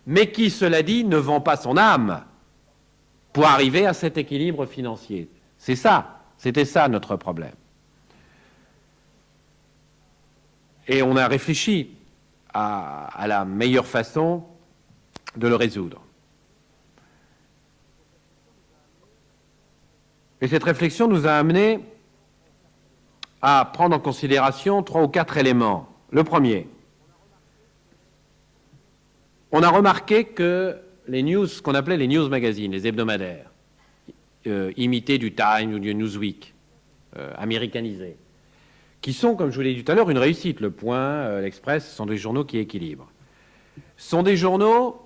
mais qui, cela dit, ne vend pas son âme pour arriver à cet équilibre financier. C'est ça, c'était ça notre problème. Et on a réfléchi à la meilleure façon de le résoudre. Et cette réflexion nous a amené à prendre en considération 3 ou 4 éléments. Le premier, on a remarqué que les news, ce qu'on appelait les news magazines, les hebdomadaires, imités du Time ou du Newsweek, américanisés, qui sont, comme je vous l'ai dit tout à l'heure, une réussite. Le Point, l'Express, ce sont des journaux qui équilibrent. Ce sont des journaux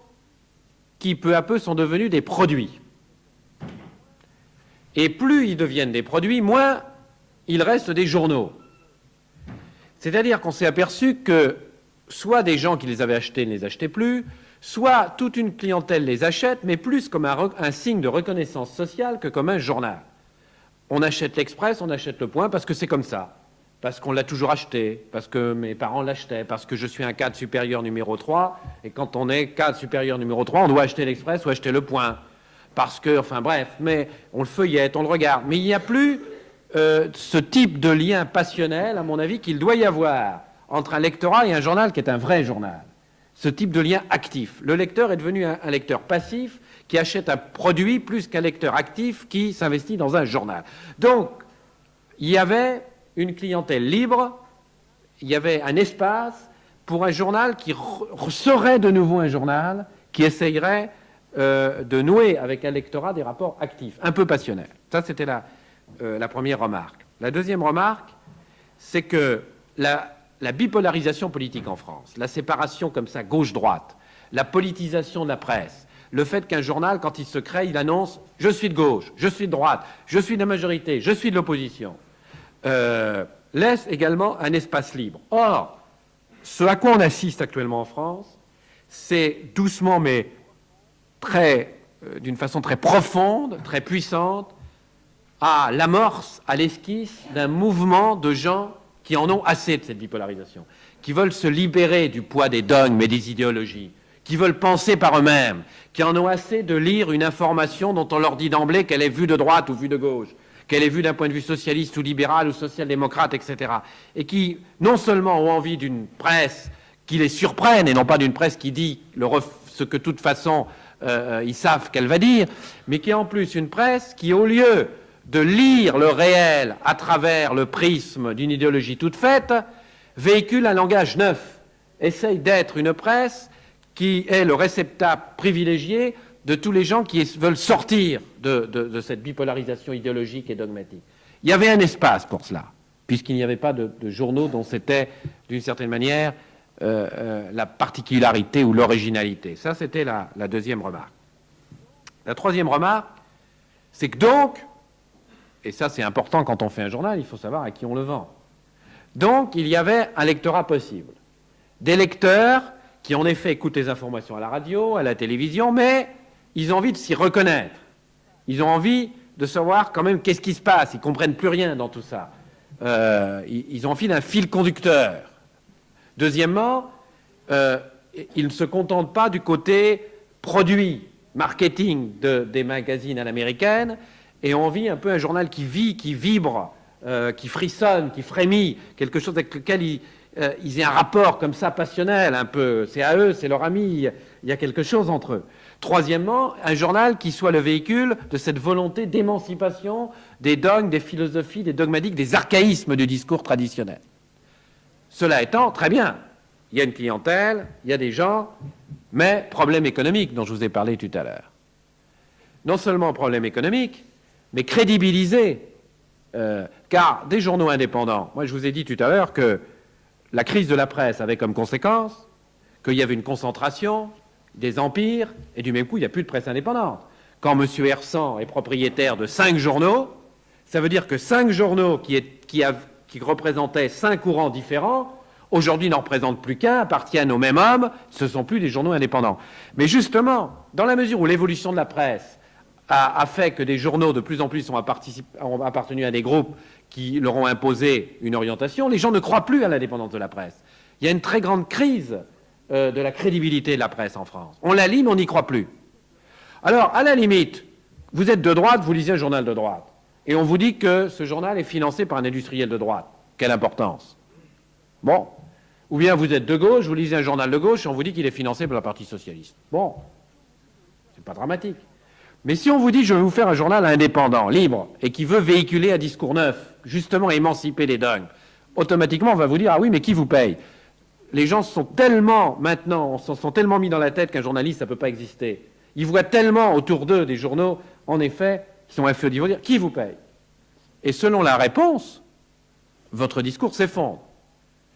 qui, peu à peu, sont devenus des produits. Et plus ils deviennent des produits, moins il reste des journaux. C'est-à-dire qu'on s'est aperçu que soit des gens qui les avaient achetés ne les achetaient plus, soit toute une clientèle les achète, mais plus comme un signe de reconnaissance sociale que comme un journal. On achète l'Express, on achète le Point parce que c'est comme ça, parce qu'on l'a toujours acheté, parce que mes parents l'achetaient, parce que je suis un cadre supérieur numéro 3, et quand on est cadre supérieur numéro 3, on doit acheter l'Express ou acheter le Point. Parce que, enfin bref, mais on le feuillette, on le regarde. Mais il n'y a plus ce type de lien passionnel, à mon avis, qu'il doit y avoir entre un lectorat et un journal qui est un vrai journal. Ce type de lien actif. Le lecteur est devenu un lecteur passif qui achète un produit plus qu'un lecteur actif qui s'investit dans un journal. Donc, il y avait une clientèle libre, il y avait un espace pour un journal qui serait de nouveau un journal, qui essayerait de nouer avec un lectorat des rapports actifs, un peu passionnels. Ça, c'était la première remarque. La deuxième remarque, c'est que la bipolarisation politique en France, la séparation comme ça gauche-droite, la politisation de la presse, le fait qu'un journal, quand il se crée, il annonce « je suis de gauche, je suis de droite, je suis de la majorité, je suis de l'opposition », laisse également un espace libre. Or, ce à quoi on assiste actuellement en France, c'est doucement mais d'une façon très profonde, très puissante, à l'amorce, à l'esquisse d'un mouvement de gens qui en ont assez de cette bipolarisation, qui veulent se libérer du poids des dogmes et des idéologies, qui veulent penser par eux-mêmes, qui en ont assez de lire une information dont on leur dit d'emblée qu'elle est vue de droite ou vue de gauche, qu'elle est vue d'un point de vue socialiste ou libéral ou social-démocrate, etc. Et qui, non seulement ont envie d'une presse qui les surprenne, et non pas d'une presse qui dit ce que de toute façon ils savent qu'elle va dire, mais qui est en plus une presse qui, au lieu de lire le réel à travers le prisme d'une idéologie toute faite, véhicule un langage neuf, essaye d'être une presse qui est le réceptacle privilégié de tous les gens qui veulent sortir de cette bipolarisation idéologique et dogmatique. Il y avait un espace pour cela, puisqu'il n'y avait pas de journaux dont c'était, d'une certaine manière, la particularité ou l'originalité. Ça, c'était la deuxième remarque. La troisième remarque, c'est que donc, et ça c'est important quand on fait un journal, il faut savoir à qui on le vend. Donc, il y avait un lectorat possible. Des lecteurs qui, en effet, écoutent les informations à la radio, à la télévision, mais ils ont envie de s'y reconnaître. Ils ont envie de savoir quand même qu'est-ce qui se passe. Ils ne comprennent plus rien dans tout ça. Ils ont envie d'un fil conducteur. Deuxièmement, ils ne se contentent pas du côté produit, marketing des magazines à l'américaine, et ont envie un peu un journal qui vit, qui vibre, qui frissonne, qui frémit, quelque chose avec lequel ils aient un rapport comme ça passionnel un peu. C'est à eux, c'est leur ami, il y a quelque chose entre eux. Troisièmement, un journal qui soit le véhicule de cette volonté d'émancipation des dogmes, des philosophies, des dogmatiques, des archaïsmes du discours traditionnel. Cela étant, très bien, il y a une clientèle, il y a des gens, mais problème économique dont je vous ai parlé tout à l'heure. Non seulement problème économique, mais crédibilisé, car des journaux indépendants, moi je vous ai dit tout à l'heure que la crise de la presse avait comme conséquence qu'il y avait une concentration des empires, et du même coup, il n'y a plus de presse indépendante. Quand M. Hersant est propriétaire de 5 journaux, ça veut dire que 5 journaux qui représentaient 5 courants différents, aujourd'hui n'en représentent plus qu'un, appartiennent au même homme, ce ne sont plus des journaux indépendants. Mais justement, dans la mesure où l'évolution de la presse a fait que des journaux de plus en plus ont appartenu à des groupes qui leur ont imposé une orientation, les gens ne croient plus à l'indépendance de la presse. Il y a une très grande crise de la crédibilité de la presse en France. On la lit, mais on n'y croit plus. Alors, à la limite, vous êtes de droite, vous lisez un journal de droite, et on vous dit que ce journal est financé par un industriel de droite. Quelle importance? Bon. Ou bien vous êtes de gauche, vous lisez un journal de gauche, et on vous dit qu'il est financé par le Parti socialiste. Bon. C'est pas dramatique. Mais si on vous dit, je vais vous faire un journal indépendant, libre, et qui veut véhiculer un discours neuf, justement émanciper les dogmes, automatiquement, on va vous dire, ah oui, mais qui vous paye? Les gens sont tellement, maintenant, sont tellement mis dans la tête qu'un journaliste, ça ne peut pas exister. Ils voient tellement autour d'eux des journaux, en effet, qui sont inféodés, ils vont dire, qui vous paye? Et selon la réponse, votre discours s'effondre.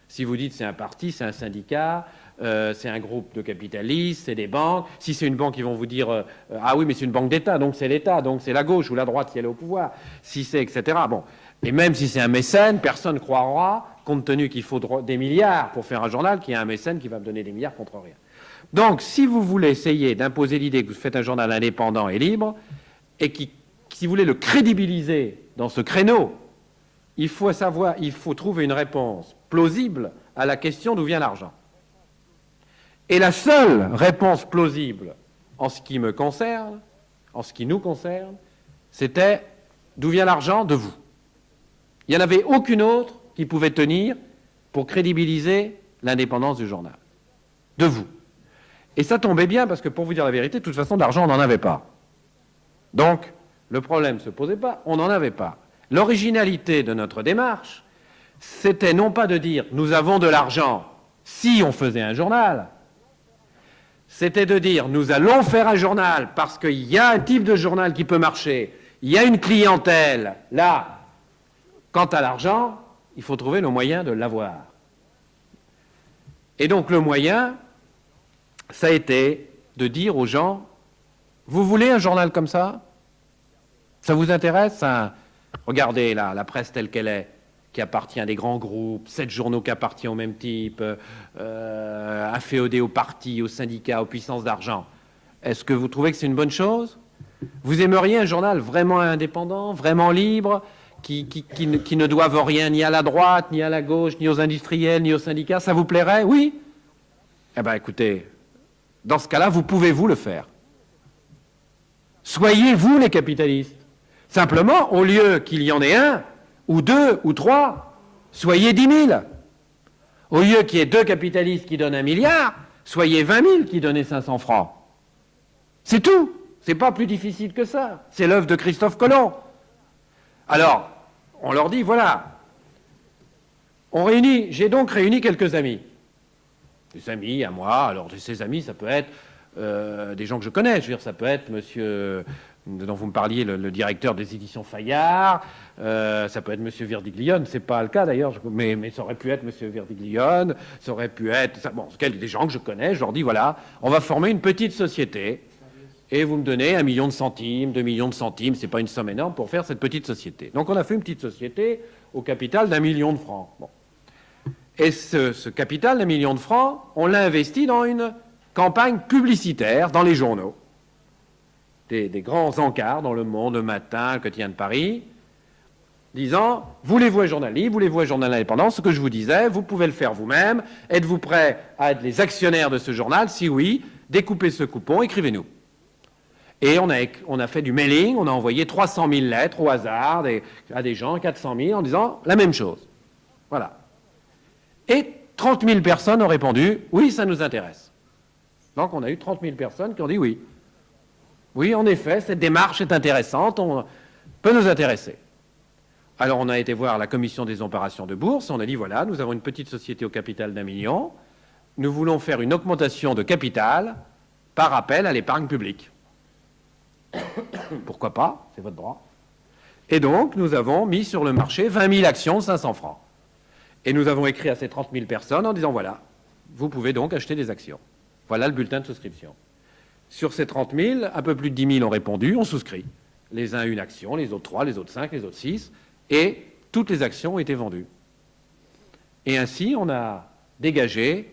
Si vous dites, c'est un parti, c'est un syndicat, c'est un groupe de capitalistes, c'est des banques. Si c'est une banque, ils vont vous dire ah oui, mais c'est une banque d'État, donc c'est l'État, donc c'est la gauche ou la droite qui est au pouvoir. Si c'est etc. Bon, et même si c'est un mécène, personne ne croira, compte tenu qu'il faut des milliards pour faire un journal, qu'il y a un mécène qui va me donner des milliards contre rien. Donc, si vous voulez essayer d'imposer l'idée que vous faites un journal indépendant et libre, et si vous voulez le crédibiliser dans ce créneau, il faut trouver une réponse plausible à la question d'où vient l'argent. Et la seule réponse plausible en ce qui me concerne, en ce qui nous concerne, c'était d'où vient l'argent? De vous. Il n'y en avait aucune autre qui pouvait tenir pour crédibiliser l'indépendance du journal. De vous. Et ça tombait bien parce que, pour vous dire la vérité, de toute façon, d'argent, on n'en avait pas. Donc, le problème ne se posait pas, on n'en avait pas. L'originalité de notre démarche, c'était non pas de dire « nous avons de l'argent si on faisait un journal », c'était de dire « nous allons faire un journal parce qu'il y a un type de journal qui peut marcher, il y a une clientèle, là, quant à l'argent, il faut trouver le moyen de l'avoir ». Et donc le moyen, ça a été de dire aux gens « vous voulez un journal comme ça? Ça vous intéresse? Regardez la presse telle qu'elle est, qui appartient à des grands groupes, 7 journaux qui appartiennent au même type, inféodés aux partis, aux syndicats, aux puissances d'argent. Est-ce que vous trouvez que c'est une bonne chose? Vous aimeriez un journal vraiment indépendant, vraiment libre, qui ne doive rien ni à la droite, ni à la gauche, ni aux industriels, ni aux syndicats? Ça vous plairait? Oui? Eh bien, écoutez, dans ce cas-là, vous pouvez vous le faire. Soyez vous les capitalistes. Simplement, au lieu qu'il y en ait un, ou 2, ou 3, soyez 10 000. Au lieu qu'il y ait 2 capitalistes qui donnent 1 milliard, soyez 20 000 qui donnent 500 francs. C'est tout. C'est pas plus difficile que ça. C'est l'œuvre de Christophe Colomb. Alors, on leur dit, voilà, j'ai donc réuni quelques amis. Des amis à moi, alors ces amis, ça peut être des gens que je connais, je veux dire, ça peut être monsieur dont vous me parliez, le directeur des éditions Fayard, ça peut être monsieur Verdiglione, c'est pas le cas d'ailleurs, mais ça aurait pu être monsieur Verdiglione, ça aurait pu être, des gens que je connais, je leur dis, voilà, on va former une petite société, et vous me donnez 1 million de centimes, 2 millions de centimes, c'est pas une somme énorme pour faire cette petite société. Donc on a fait une petite société au capital d'1 million de francs. Bon. Et ce capital d'1 million de francs, on l'a investi dans une campagne publicitaire dans les journaux. Des grands encarts dans Le Monde, Le Matin, Le Quotidien de Paris, disant « Voulez-vous un journal libre? Voulez-vous un journal indépendant ?» Ce que je vous disais, vous pouvez le faire vous-même. Êtes-vous prêt à être les actionnaires de ce journal? Si oui, découpez ce coupon, écrivez-nous. Et on a fait du mailing, on a envoyé 300 000 lettres au hasard à des gens, 400 000, en disant la même chose. Voilà. Et 30 000 personnes ont répondu « Oui, ça nous intéresse ». Donc on a eu 30 000 personnes qui ont dit « Oui, oui, en effet, cette démarche est intéressante, on peut nous intéresser ». Alors on a été voir la commission des opérations de bourse, on a dit « Voilà, nous avons une petite société au capital d'1 million, nous voulons faire une augmentation de capital par appel à l'épargne publique ». Pourquoi pas? C'est votre droit. Et donc, nous avons mis sur le marché 20 000 actions de 500 francs. Et nous avons écrit à ces 30 000 personnes en disant, voilà, vous pouvez donc acheter des actions. Voilà le bulletin de souscription. Sur ces 30 000, un peu plus de 10 000 ont répondu, on souscrit. Les uns une action, les autres 3, les autres 5, les autres 6, et toutes les actions ont été vendues. Et ainsi, on a dégagé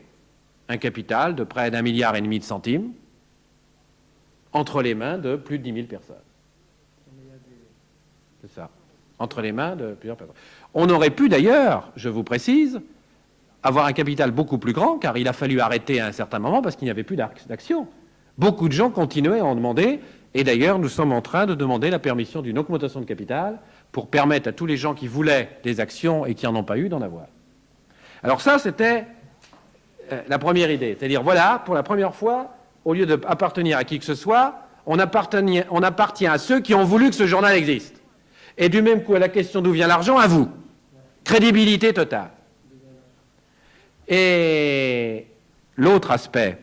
un capital de près d'1,5 milliard de centimes entre les mains de plus de 10 000 personnes. C'est ça. entre les mains de plusieurs personnes. On aurait pu d'ailleurs, je vous précise, avoir un capital beaucoup plus grand, car il a fallu arrêter à un certain moment parce qu'il n'y avait plus d'action. Beaucoup de gens continuaient à en demander, et d'ailleurs nous sommes en train de demander la permission d'une augmentation de capital pour permettre à tous les gens qui voulaient des actions et qui n'en ont pas eu d'en avoir. Alors ça, c'était la première idée. C'est-à-dire, voilà, pour la première fois, au lieu d'appartenir à qui que ce soit, on appartient à ceux qui ont voulu que ce journal existe. Et du même coup, à la question d'où vient l'argent, à vous. Crédibilité totale. Et l'autre aspect,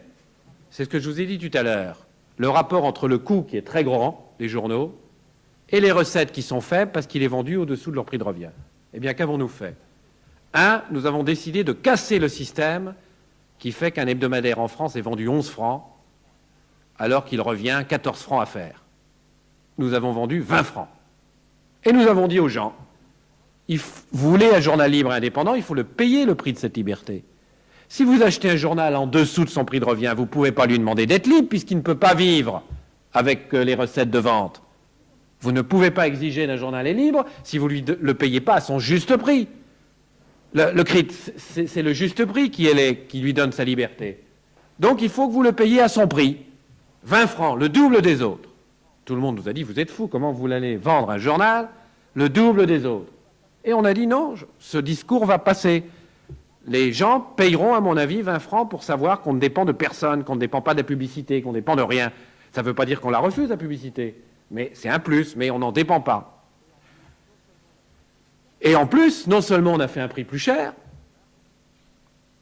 c'est ce que je vous ai dit tout à l'heure, le rapport entre le coût qui est très grand des journaux et les recettes qui sont faibles parce qu'il est vendu au-dessous de leur prix de revient. Eh bien, qu'avons-nous fait? Nous avons décidé de casser le système qui fait qu'un hebdomadaire en France est vendu 11 francs alors qu'il revient 14 francs à faire. Nous avons vendu 20 francs. Et nous avons dit aux gens, vous voulez un journal libre et indépendant, il faut le payer le prix de cette liberté. Si vous achetez un journal en dessous de son prix de revient, vous ne pouvez pas lui demander d'être libre puisqu'il ne peut pas vivre avec les recettes de vente. Vous ne pouvez pas exiger d'un journal est libre si vous ne le payez pas à son juste prix. C'est le juste prix qui lui donne sa liberté. Donc il faut que vous le payiez à son prix. 20 francs, le double des autres. Tout le monde nous a dit, vous êtes fous, comment vous allez vendre un journal le double des autres? Et on a dit non, ce discours va passer. Les gens payeront, à mon avis, 20 francs pour savoir qu'on ne dépend de personne, qu'on ne dépend pas de la publicité, qu'on ne dépend de rien. Ça ne veut pas dire qu'on la refuse, la publicité. Mais c'est un plus, mais on n'en dépend pas. Et en plus, non seulement on a fait un prix plus cher,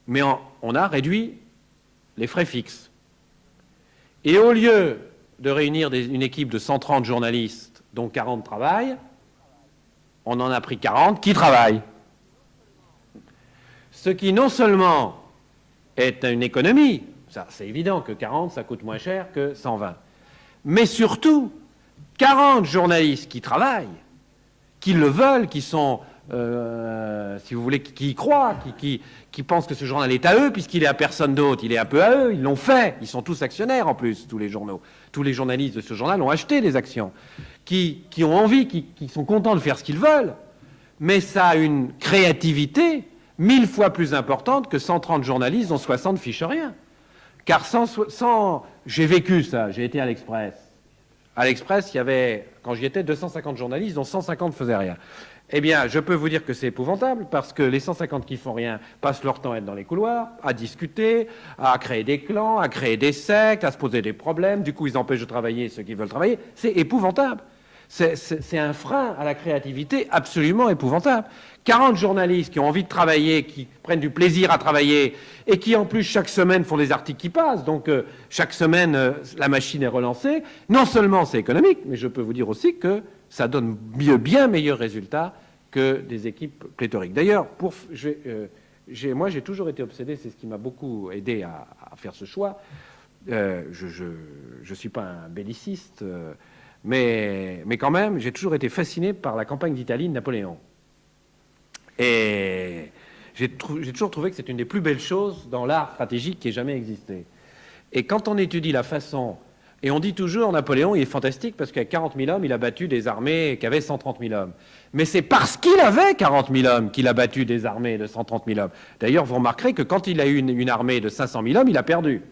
mais on a réduit les frais fixes. Et au lieu de réunir une équipe de 130 journalistes, dont 40 travaillent, on en a pris 40 qui travaillent. Ce qui non seulement est une économie, ça c'est évident que 40 ça coûte moins cher que 120, mais surtout 40 journalistes qui travaillent, qui le veulent, qui sont, si vous voulez, qui y croient, qui pensent que ce journal est à eux, puisqu'il est à personne d'autre, il est un peu à eux, ils l'ont fait, ils sont tous actionnaires en plus, tous les journaux. Tous les journalistes de ce journal ont acheté des actions, qui ont envie, qui sont contents de faire ce qu'ils veulent, mais ça a une créativité 1000 fois plus importante que 130 journalistes dont 60 fichent rien. Car j'ai vécu ça, j'ai été à l'Express. À l'Express, il y avait, quand j'y étais, 250 journalistes dont 150 ne faisaient rien. Eh bien, je peux vous dire que c'est épouvantable, parce que les 150 qui font rien passent leur temps à être dans les couloirs, à discuter, à créer des clans, à créer des sectes, à se poser des problèmes. Du coup, ils empêchent de travailler ceux qui veulent travailler. C'est épouvantable. C'est un frein à la créativité absolument épouvantable. 40 journalistes qui ont envie de travailler, qui prennent du plaisir à travailler, et qui en plus chaque semaine font des articles qui passent, donc chaque semaine la machine est relancée. Non seulement c'est économique, mais je peux vous dire aussi que ça donne bien meilleurs résultats que des équipes pléthoriques. D'ailleurs, moi j'ai toujours été obsédé, c'est ce qui m'a beaucoup aidé à faire ce choix. Je ne suis pas un belliciste, mais quand même, j'ai toujours été fasciné par la campagne d'Italie de Napoléon. Et j'ai toujours trouvé que c'est une des plus belles choses dans l'art stratégique qui ait jamais existé. Et quand on étudie la façon, et on dit toujours Napoléon, il est fantastique parce qu'avec 40 000 hommes, il a battu des armées qui avaient 130 000 hommes. Mais c'est parce qu'il avait 40 000 hommes qu'il a battu des armées de 130 000 hommes. D'ailleurs, vous remarquerez que quand il a eu une armée de 500 000 hommes, il a perdu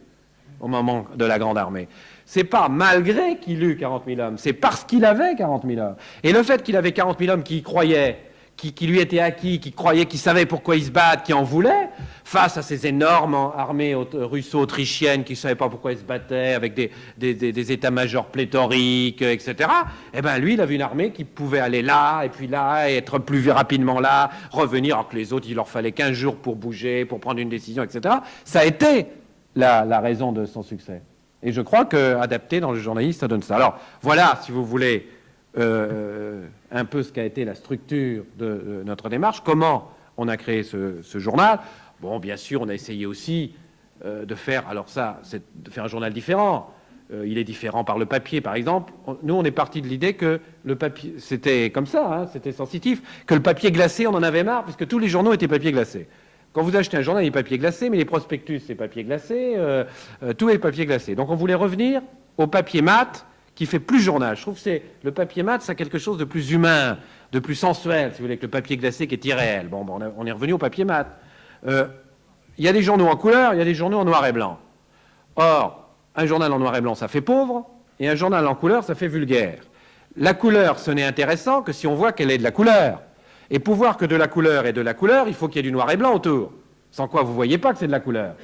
au moment de la grande armée. C'est pas malgré qu'il eut 40 000 hommes, c'est parce qu'il avait 40 000 hommes. Et le fait qu'il avait 40 000 hommes qui y croyaient, qui lui étaient acquis, qui croyaient, qui savaient pourquoi ils se battent, qui en voulaient, face à ces énormes armées russo-autrichiennes qui ne savaient pas pourquoi ils se battaient, avec des états-majors pléthoriques, etc., eh bien, lui, il avait une armée qui pouvait aller là, et puis là, et être plus rapidement là, revenir, alors que les autres, il leur fallait 15 jours pour bouger, pour prendre une décision, etc. Ça a été la raison de son succès. Et je crois qu'adapté dans le journaliste, ça donne ça. Alors, voilà, si vous voulez, un peu ce qu'a été la structure de notre démarche, comment on a créé ce journal. Bon, bien sûr, on a essayé aussi de faire, alors ça, c'est de faire un journal différent. Il est différent par le papier, par exemple. Nous, on est parti de l'idée que le papier, c'était comme ça, hein, c'était sensitif, que le papier glacé, on en avait marre, puisque tous les journaux étaient papier glacé. Quand vous achetez un journal, il est papier glacé, mais les prospectus, c'est papier glacé, tout est papier glacé. Donc on voulait revenir au papier mat qui fait plus journal. Je trouve que le papier mat, ça a quelque chose de plus humain. de plus sensuel, si vous voulez, que le papier glacé qui est irréel. Bon, on est revenu au papier mat. Il y a des journaux en couleur, il y a des journaux en noir et blanc. Or, un journal en noir et blanc, ça fait pauvre, et un journal en couleur, ça fait vulgaire. La couleur, ce n'est intéressant que si on voit qu'elle est de la couleur. Et pour voir que de la couleur est de la couleur, il faut qu'il y ait du noir et blanc autour. Sans quoi, vous ne voyez pas que c'est de la couleur.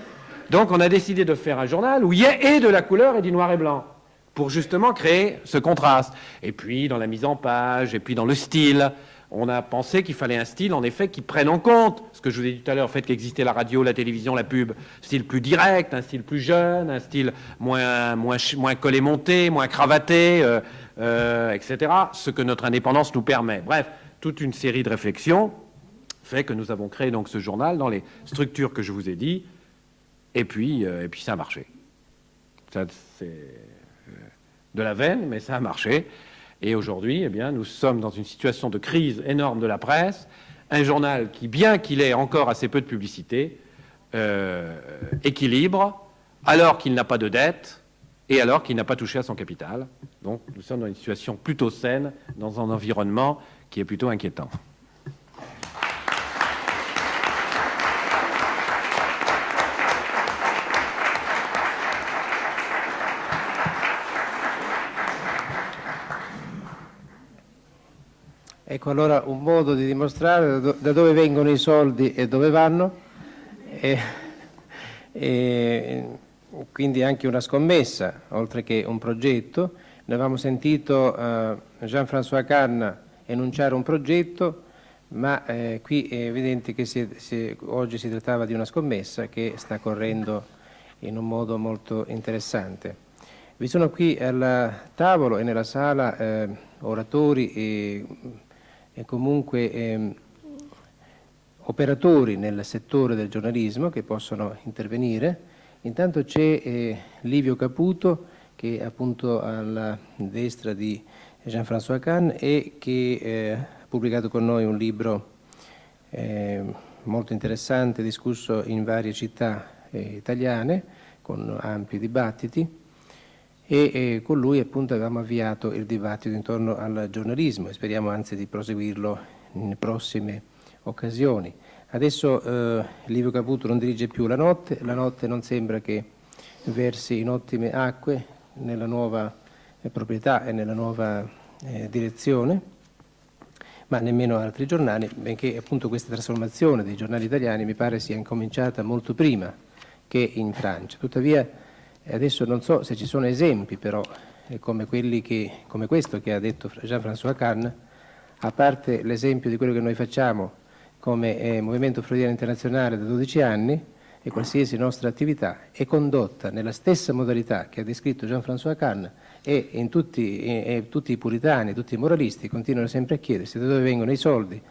Donc, on a décidé de faire un journal où il y ait de la couleur et du noir et blanc, pour justement créer ce contraste. Et puis, dans la mise en page, et puis dans le style, on a pensé qu'il fallait un style, en effet, qui prenne en compte ce que je vous ai dit tout à l'heure, le fait qu'existait la radio, la télévision, la pub, style plus direct, un style plus jeune, un style moins collé-monté, moins cravaté, etc. Ce que notre indépendance nous permet. Bref, toute une série de réflexions fait que nous avons créé donc ce journal dans les structures que je vous ai dit, et puis ça a marché. Ça, c'est de la veine, mais ça a marché. Et aujourd'hui, eh bien, nous sommes dans une situation de crise énorme de la presse, un journal qui, bien qu'il ait encore assez peu de publicité, équilibre, alors qu'il n'a pas de dette et alors qu'il n'a pas touché à son capital. Donc nous sommes dans une situation plutôt saine, dans un environnement qui est plutôt inquiétant. Ecco, allora un modo di dimostrare da dove vengono i soldi e dove vanno, e quindi anche una scommessa, oltre che un progetto. Noi avevamo sentito Jean-François Kahn enunciare un progetto, ma qui è evidente che oggi si trattava di una scommessa che sta correndo in un modo molto interessante. Vi sono qui al tavolo e nella sala oratori e comunque operatori nel settore del giornalismo che possono intervenire. Intanto c'è Livio Caputo, che è appunto alla destra di Jean-François Kahn e che ha pubblicato con noi un libro molto interessante, discusso in varie città italiane, con ampi dibattiti. E con lui appunto avevamo avviato il dibattito intorno al giornalismo e speriamo anzi di proseguirlo in prossime occasioni. Adesso Livio Caputo non dirige più la notte non sembra che versi in ottime acque nella nuova proprietà e nella nuova direzione, ma nemmeno altri giornali, benché appunto questa trasformazione dei giornali italiani mi pare sia incominciata molto prima che in Francia. Tuttavia adesso non so se ci sono esempi però come questo che ha detto Jean-François Kahn, a parte l'esempio di quello che noi facciamo come Movimento Freudiano Internazionale da 12 anni, e qualsiasi nostra attività è condotta nella stessa modalità che ha descritto Jean-François Kahn, e tutti i puritani, tutti i moralisti continuano sempre a chiedersi da dove vengono i soldi